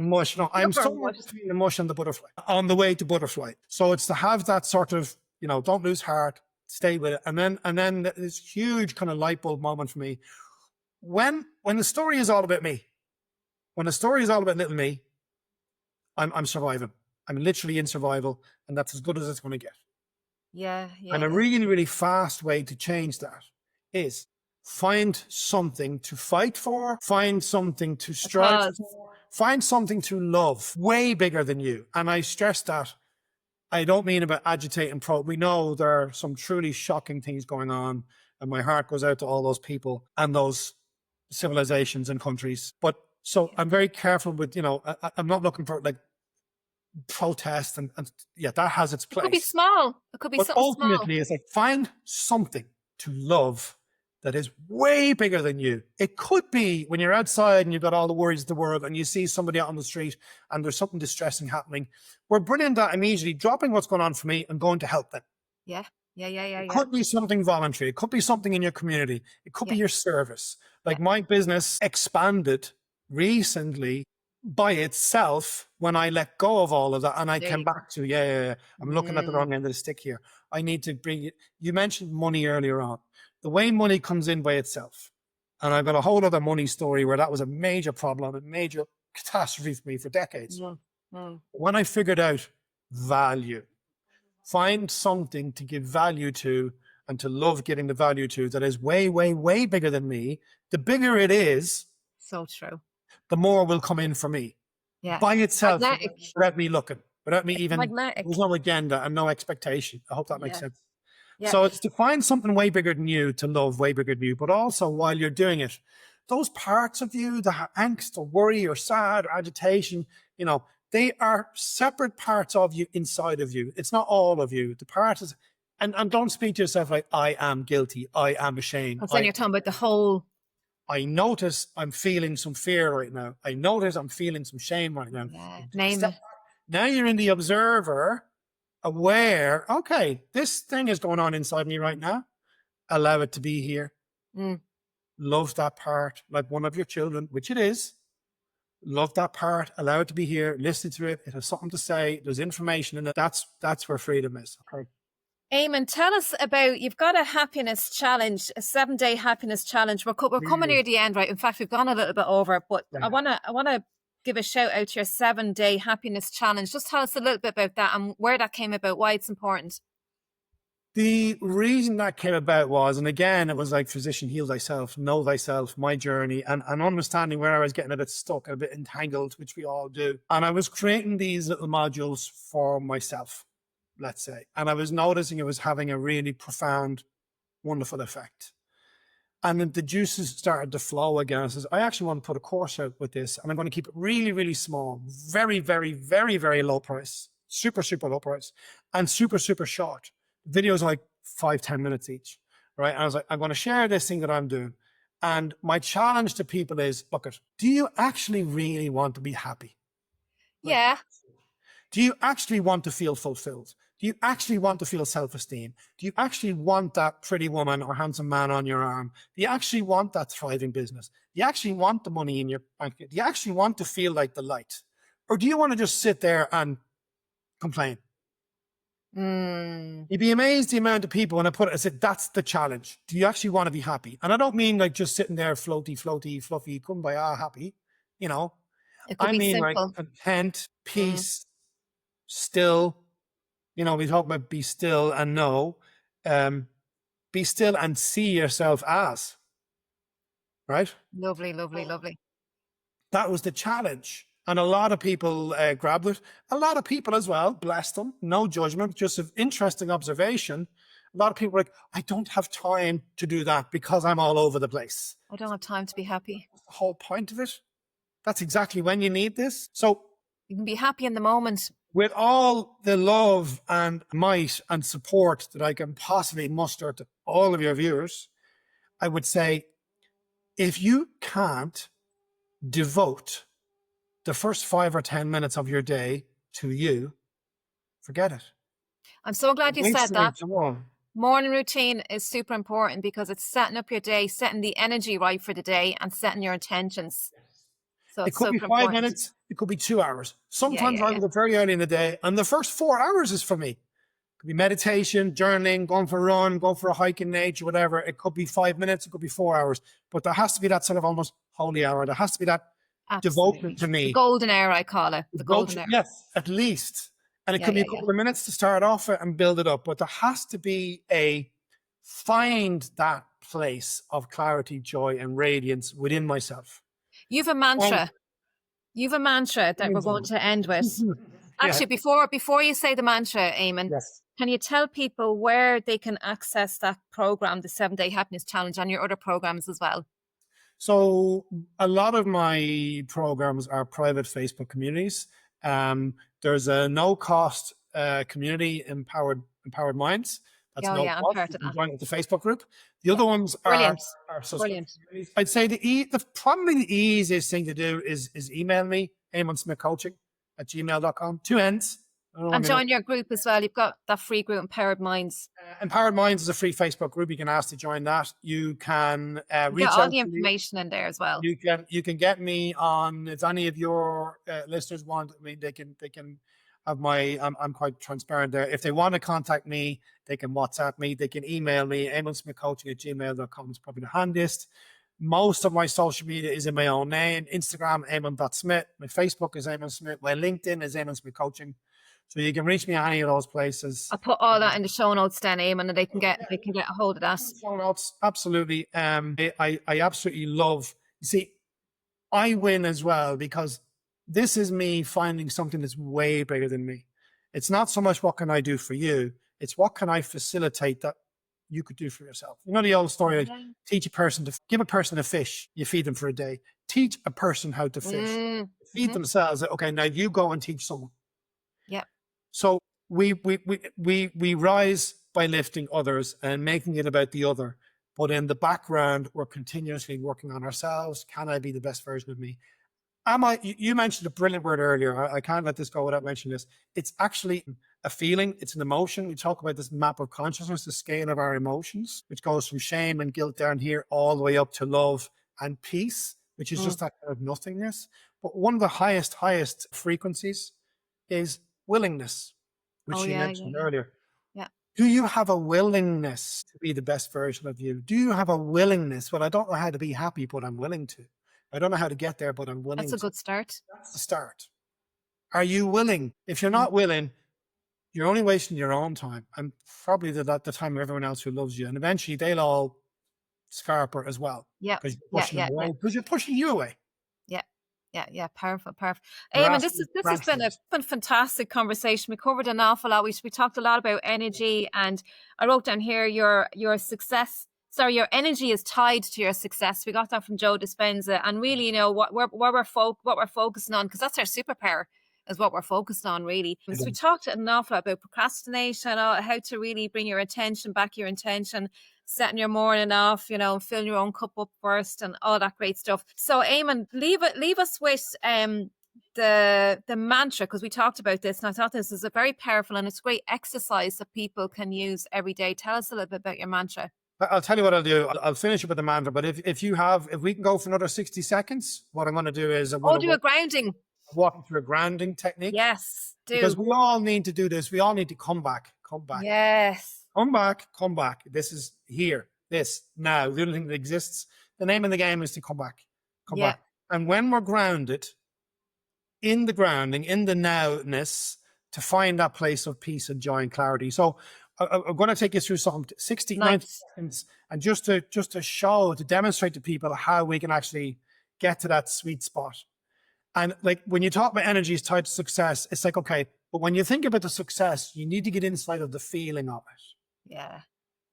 mush. No, I'm somewhere between the mush and the butterfly, on the way to butterfly. So it's to have that sort of, you know, don't lose heart, stay with it. And then this huge kind of light bulb moment for me. When the story is all about me, when the story is all about little me, I'm surviving. I'm literally in survival, and that's as good as it's going to get. And a really, really fast way to change that is find something to fight for, find something to strive for, find something to love, way bigger than you. And I stress that. I don't mean about agitate and probe. We know there are some truly shocking things going on, and my heart goes out to all those people and those civilizations and countries. But so I'm very careful with, you know, I'm not looking for like protest and that has its place. It could be small. It could be something small. Ultimately, it's like find something to love that is way bigger than you. It could be when you're outside and you've got all the worries of the world and you see somebody out on the street and there's something distressing happening. We're bringing that immediately, dropping what's going on for me and going to help them. It could be something voluntary. It could be something in your community. It could be your service. Like my business expanded recently by itself when I let go of all of that and I came back to, I'm looking at the wrong end of the stick here. I need to bring it. You mentioned money earlier on. The way money comes in by itself. And I've got a whole other money story where that was a major problem, a major catastrophe for me for decades. When I figured out value, find something to give value to and to love giving the value to that is way, way, way bigger than me. The bigger it is, so true, the more will come in for me. By itself, without me looking, without me even, there's no agenda and no expectation. I hope that makes sense. So it's to find something way bigger than you, to love way bigger than you, but also while you're doing it, those parts of you that have angst or worry or sad or agitation, you know, they are separate parts of you inside of you. It's not all of you. The part is, and don't speak to yourself like, I am guilty, I am ashamed. Because then you're talking about the whole. I notice I'm feeling some fear right now. I notice I'm feeling some shame right now. Name it. Now you're in the observer, aware, okay, this thing is going on inside me right now. Allow it to be here. Love that part, like one of your children, which it is. Love that part, allow it to be here, listen to it. It has something to say. There's information in it. That's where freedom is. Okay. Eamon, tell us about, you've got a happiness challenge, a 7-day happiness challenge. We're coming near the end, right? In fact, we've gone a little bit over, but I wanna give a shout out to your 7-day happiness challenge. Just tell us a little bit about that and where that came about, why it's important. The reason that came about was, and again, it was like physician, heal thyself, know thyself, my journey, and understanding where I was getting a bit stuck, a bit entangled, which we all do. And I was creating these little modules for myself, let's say, and I was noticing it was having a really profound, wonderful effect. And then the juices started to flow again. I says, I actually want to put a course out with this, and I'm going to keep it really, really small, very, very, very, very low price, super, super low price, and super, super short. Videos are like 5-10 minutes each, right? And I was like, I'm going to share this thing that I'm doing. And my challenge to people is, look, do you actually really want to be happy? Yeah. Do you actually want to feel fulfilled? Do you actually want to feel self-esteem? Do you actually want that pretty woman or handsome man on your arm? Do you actually want that thriving business? Do you actually want the money in your bank? Do you actually want to feel like the light? Or do you want to just sit there and complain? You'd be amazed the amount of people when I said, that's the challenge. Do you actually want to be happy? And I don't mean like just sitting there floaty, fluffy, kumbaya happy, you know. It could be simple. Like content, peace, still, you know, we talk about be still and know, be still and see yourself as, right? Lovely, lovely, lovely. That was the challenge. And a lot of people grabbed it. A lot of people as well, bless them, no judgment, just an interesting observation. A lot of people were like, I don't have time to do that because I'm all over the place. I don't have time to be happy. That's the whole point of it. That's exactly when you need this. So you can be happy in the moment. With all the love and might and support that I can possibly muster to all of your viewers, I would say, if you can't devote the first 5 or 10 minutes of your day to you, forget it. I'm so glad you said that. Morning routine is super important because it's setting up your day, setting the energy right for the day and setting your intentions. So it could be 5 minutes, it could be 2 hours. Sometimes I go very early in the day and the first 4 hours is for me. It could be meditation, journaling, going for a run, going for a hike in nature, whatever. It could be 5 minutes, it could be 4 hours, but there has to be that sort of almost holy hour. There has to be that devotion to me. The golden hour, I call it. The golden hour. Yes, at least. And it could be a couple of minutes to start off and build it up, but there has to be find that place of clarity, joy, and radiance within myself. You've a mantra. You've a mantra that we're going to end with. Actually, before you say the mantra, Eamon, can you tell people where they can access that program, the 7-Day Happiness Challenge, and your other programs as well? So a lot of my programs are private Facebook communities. There's a no-cost community, Empowered Minds. That's I'm part of that. Join the Facebook group. The other ones are brilliant. I'd say probably the easiest thing to do is email me, eamonsmithcoaching@gmail.com. 2 N's. And join your group as well. You've got that free group, Empowered Minds. Empowered Minds is a free Facebook group. You can ask to join that. You can reach out. All the information in there as well. You can get me on. If any of your listeners want, I mean, they can have my. I'm quite transparent there. If they want to contact me, they can WhatsApp me. They can email me. eamonsmithcoaching@gmail.com is probably the handiest. Most of my social media is in my own name. Instagram, Eamon.Smith. My Facebook is Eamon Smith. My LinkedIn is Eamon Smith Coaching. So you can reach me at any of those places. I'll put all that in the show notes then, Eamon, and they can get a hold of that. Show notes, absolutely. I absolutely love. You see, I win as well because this is me finding something that's way bigger than me. It's not so much what can I do for you. It's what can I facilitate that you could do for yourself. You know the old story, give a person a fish, you feed them for a day. Teach a person how to fish. Feed themselves. Okay, now you go and teach someone. Yeah. So we rise by lifting others and making it about the other. But in the background, we're continuously working on ourselves. Can I be the best version of me? You mentioned a brilliant word earlier. I can't let this go without mentioning this. It's actually a feeling. It's an emotion. We talk about this map of consciousness, the scale of our emotions, which goes from shame and guilt down here all the way up to love and peace, which is just that kind of nothingness. But one of the highest frequencies is willingness, which you mentioned earlier. Yeah. Do you have a willingness to be the best version of you? Do you have a willingness? Well, I don't know how to be happy, but I'm willing to. I don't know how to get there, but I'm willing That's a to. good start. That's the start. Are you willing? If you're Mm. not willing, you're only wasting your own time and probably the time of everyone else who loves you. And eventually they'll all scarper as well. Yeah. Because you're Yeah. pushing Yeah. them away. Yeah. Because you're pushing you away. Yeah. Powerful. You're Eamonn, asking this has been a fantastic conversation. We covered an awful lot. We talked a lot about energy, and I wrote down here your success. Sorry, your energy is tied to your success. We got that from Joe Dispenza, and really, you know, what we're focusing on, because that's our superpower, is what we're focused on, really. So we talked an awful lot about procrastination, how to really bring your attention back, your intention, setting your morning off, you know, filling your own cup up first, and all that great stuff. So, Eamonn, leave us with the mantra, because we talked about this, and I thought this is a very powerful and it's a great exercise that people can use every day. Tell us a little bit about your mantra. I'll tell you what I'll do. I'll finish up with the mantra, but if we can go for another 60 seconds, what I'm going to do is I'm going do a grounding. walk you through a grounding technique. Yes, do. Because we all need to do this. We all need to come back. Yes. Come back. This is here, this, now, the only thing that exists. The name of the game is to come back. Come back. And when we're grounded, in the grounding, in the nowness, to find that place of peace and joy and clarity. So I'm going to take you through something, 60, 90 seconds, and just to demonstrate to people how we can actually get to that sweet spot. And like when you talk about energy is tied to success, it's like, okay, but when you think about the success, you need to get inside of the feeling of it. Yeah.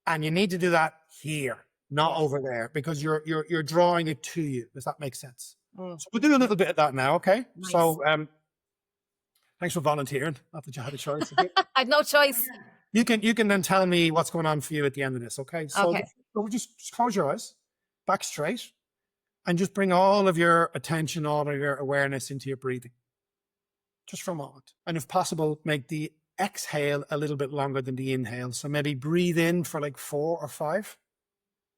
And you need to do that here, not over there, because you're drawing it to you. Does that make sense? So we'll do a little bit of that now, okay? Nice. So thanks for volunteering. Not that you had a choice. I had no choice. You can then tell me what's going on for you at the end of this, okay? So just close your eyes, back straight, and just bring all of your attention, all of your awareness into your breathing. Just for a moment. And if possible, make the exhale a little bit longer than the inhale. So maybe breathe in for like 4 or 5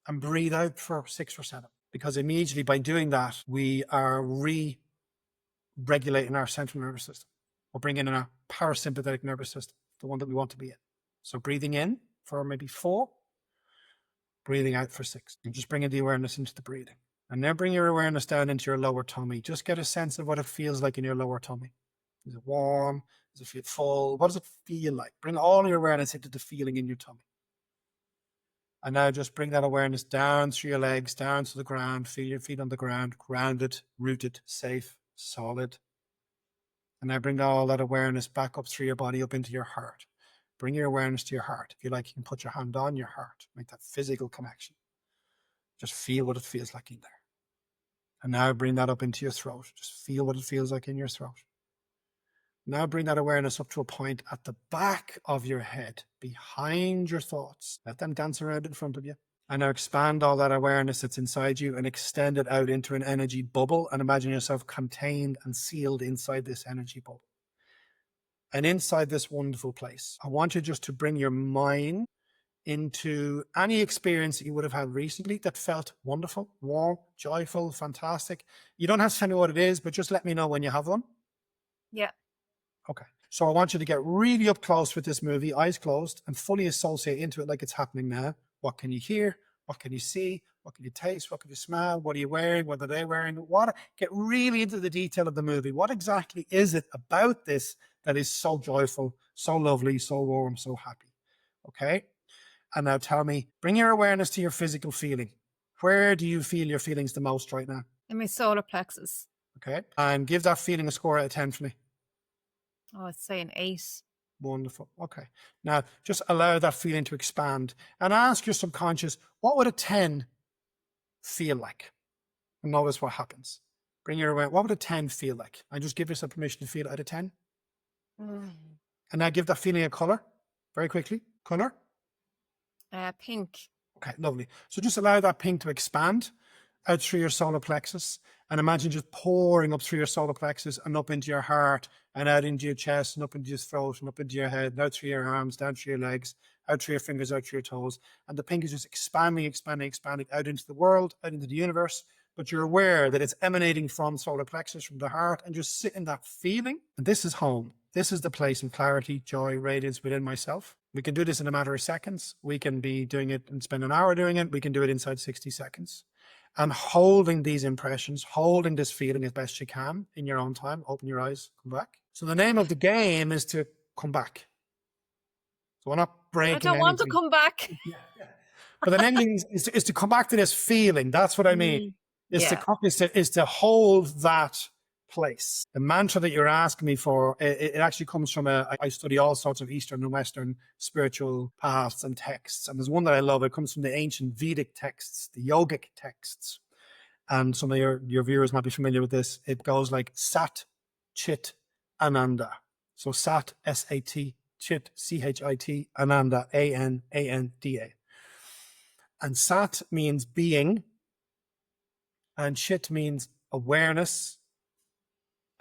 and breathe out for 6 or 7. Because immediately by doing that, we are re-regulating our central nervous system. We're bringing in our parasympathetic nervous system, the one that we want to be in. So breathing in for maybe 4, breathing out for 6. And just bringing the awareness into the breathing. And now bring your awareness down into your lower tummy. Just get a sense of what it feels like in your lower tummy. Is it warm? Does it feel full? What does it feel like? Bring all your awareness into the feeling in your tummy. And now just bring that awareness down through your legs, down to the ground. Feel your feet on the ground, grounded, rooted, safe, solid. And now bring all that awareness back up through your body, up into your heart. Bring your awareness to your heart. If you like, you can put your hand on your heart. Make that physical connection. Just feel what it feels like in there. And now bring that up into your throat. Just feel what it feels like in your throat. Now bring that awareness up to a point at the back of your head, behind your thoughts. Let them dance around in front of you. And now expand all that awareness that's inside you and extend it out into an energy bubble, and imagine yourself contained and sealed inside this energy bubble. And inside this wonderful place, I want you just to bring your mind into any experience that you would have had recently that felt wonderful, warm, joyful, fantastic. You don't have to tell me what it is, but just let me know when you have one. Yeah. Okay. So I want you to get really up close with this movie, eyes closed, and fully associate into it like it's happening now. What can you hear? What can you see? What can you taste? What can you smell? What are you wearing? What are they wearing? Get really into the detail of the movie. What exactly is it about this that is so joyful, so lovely, so warm, so happy? Okay. And now tell me, bring your awareness to your physical feeling. Where do you feel your feelings the most right now? In my solar plexus. Okay. And give that feeling a score out of 10 for me. Oh, I'd say an 8. Wonderful. Okay. Now, just allow that feeling to expand and ask your subconscious, what would a 10 feel like? And notice what happens. Bring your awareness. What would a 10 feel like? And just give yourself permission to feel out of 10. And now give that feeling a color very quickly. Color. Pink. Okay, lovely. So just allow that pink to expand out through your solar plexus, and imagine just pouring up through your solar plexus and up into your heart and out into your chest and up into your throat and up into your head and out through your arms, down through your legs, out through your fingers, out through your toes. And the pink is just expanding out into the world, out into the universe. But you're aware that it's emanating from solar plexus, from the heart, and just sit in that feeling. And this is home. this is the place in clarity, joy, radiance within myself. We can do this in a matter of seconds. We can be doing it and spend an hour doing it. We can do it inside 60 seconds. And holding these impressions, holding this feeling as best you can in your own time. Open your eyes, come back. So the name of the game is to come back. So we're not breaking I don't want to come back. But the name is to come back to this feeling. That's what I mean. Is to hold that place. The mantra that you're asking me for, it actually comes from I study all sorts of Eastern and Western spiritual paths and texts. And there's one that I love. It comes from the ancient Vedic texts, the yogic texts. And some of your viewers might be familiar with this. It goes like Sat, Chit, Ananda. So Sat, S-A-T, Chit, C-H-I-T, Ananda, A-N-A-N-D-A. And Sat means being, and Chit means awareness,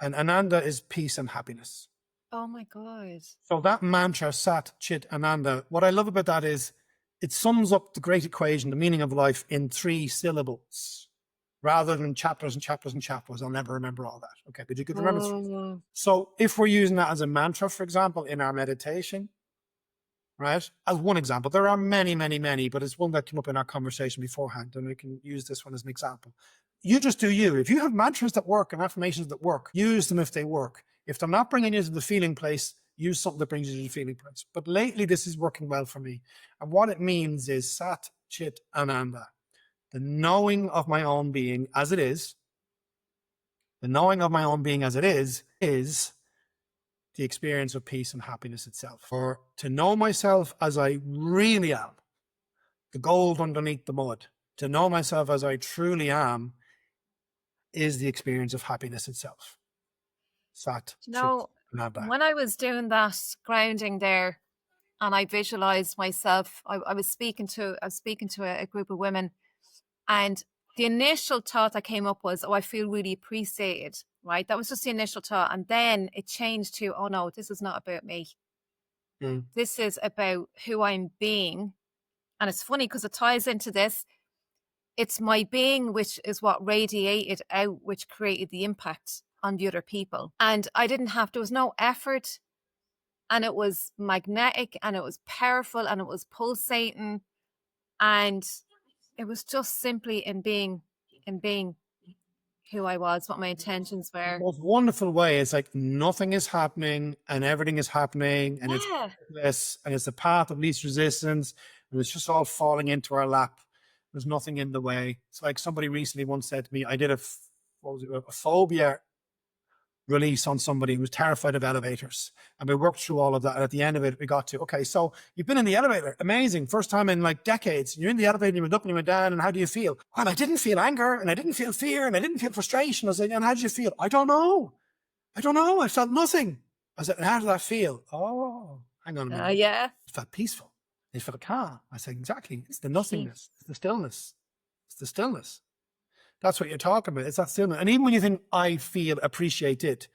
and Ananda is peace and happiness. Oh my God. So that mantra, Sat, Chit, Ananda, what I love about that is it sums up the great equation, the meaning of life, in 3 syllables, rather than chapters and chapters and chapters. I'll never remember all that. Okay, but you could remember. So if we're using that as a mantra, for example, in our meditation, right? As one example, there are many, many, many, but it's one that came up in our conversation beforehand, and we can use this one as an example. You just do you. If you have mantras that work and affirmations that work, use them if they work. If they're not bringing you to the feeling place, use something that brings you to the feeling place. But lately, this is working well for me. And what it means is Sat, Chit, Ananda. The knowing of my own being as it is, the knowing of my own being as it is the experience of peace and happiness itself. Or to know myself as I really am, the gold underneath the mud, to know myself as I truly am is the experience of happiness itself. Sat, when I was doing that grounding there and I visualized myself, I was speaking to a group of women, and the initial thought that came up was, oh, I feel really appreciated, right? That was just the initial thought. And then it changed to, oh no, this is not about me. This is about who I'm being. And it's funny because it ties into this. It's my being, which is what radiated out, which created the impact on the other people. And there was no effort, and it was magnetic, and it was powerful, and it was pulsating. And it was just simply in being who I was, what my intentions were. The most wonderful way is like nothing is happening and everything is happening, and it's this, and it's the path of least resistance, and it's just all falling into our lap. There's nothing in the way. It's like somebody recently once said to me, I did a phobia release on somebody who was terrified of elevators. And we worked through all of that. And at the end of it, we got to, okay, so you've been in the elevator. Amazing. First time in like decades. You're in the elevator and you went up and you went down. And how do you feel? Well, I didn't feel anger, and I didn't feel fear, and I didn't feel frustration. I said, and how did you feel? I don't know. I felt nothing. I said, and how did that feel? Oh, hang on a minute. Yeah. It felt peaceful. It felt calm. I said, exactly. It's the nothingness. It's the stillness. It's the stillness. That's what you're talking about. It's that stillness. And even when you think, I feel appreciated,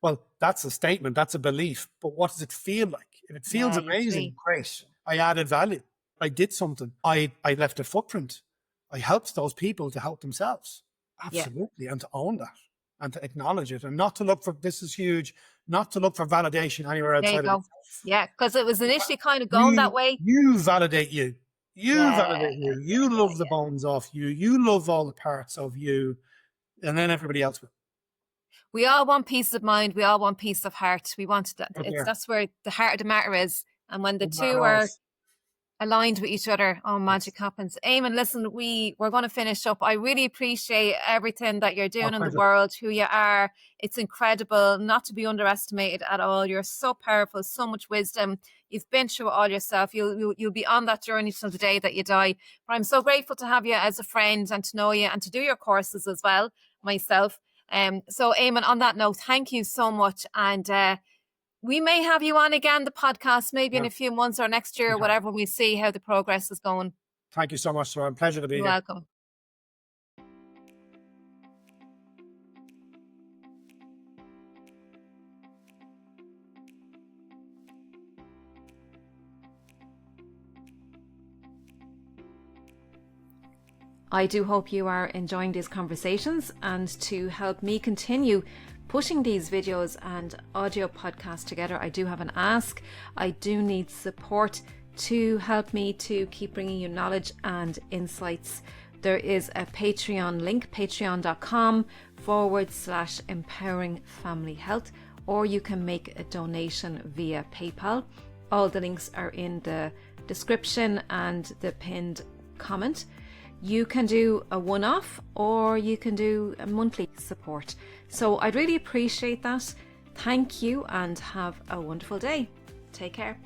well, that's a statement. That's a belief. But what does it feel like? If it feels amazing, great. I added value. I did something. I left a footprint. I helped those people to help themselves. Absolutely. And to own that and to acknowledge it, and not to look for, this is huge, not to look for validation anywhere outside of yourself. Yeah, because it was initially kind of going that way. You validate you. Validate you. You love the bones off you. You love all the parts of you. And then everybody else will. We all want peace of mind. We all want peace of heart. We want that. That's where the heart of the matter is. And when the two are aligned with each other, magic happens. Eamonn, listen, we're going to finish up. I really appreciate everything that you're doing in the world, who you are. It's incredible, not to be underestimated at all. You're so powerful, so much wisdom. You've been through it all yourself. You'll be on that journey till the day that you die. But I'm so grateful to have you as a friend and to know you and to do your courses as well, myself. So Eamonn, on that note, thank you so much. And we may have you on again, the podcast, maybe in a few months or next year or whatever, when we see how the progress is going. Thank you so much, Sarah. Pleasure to be here. You're welcome. I do hope you are enjoying these conversations, and to help me continue putting these videos and audio podcasts together, I do have an ask. I do need support to help me to keep bringing you knowledge and insights. There is a Patreon link, patreon.com/empowering family health, or you can make a donation via PayPal. All the links are in the description and the pinned comment. You can do a one-off or you can do a monthly support. So I'd really appreciate that. Thank you and have a wonderful day. Take care.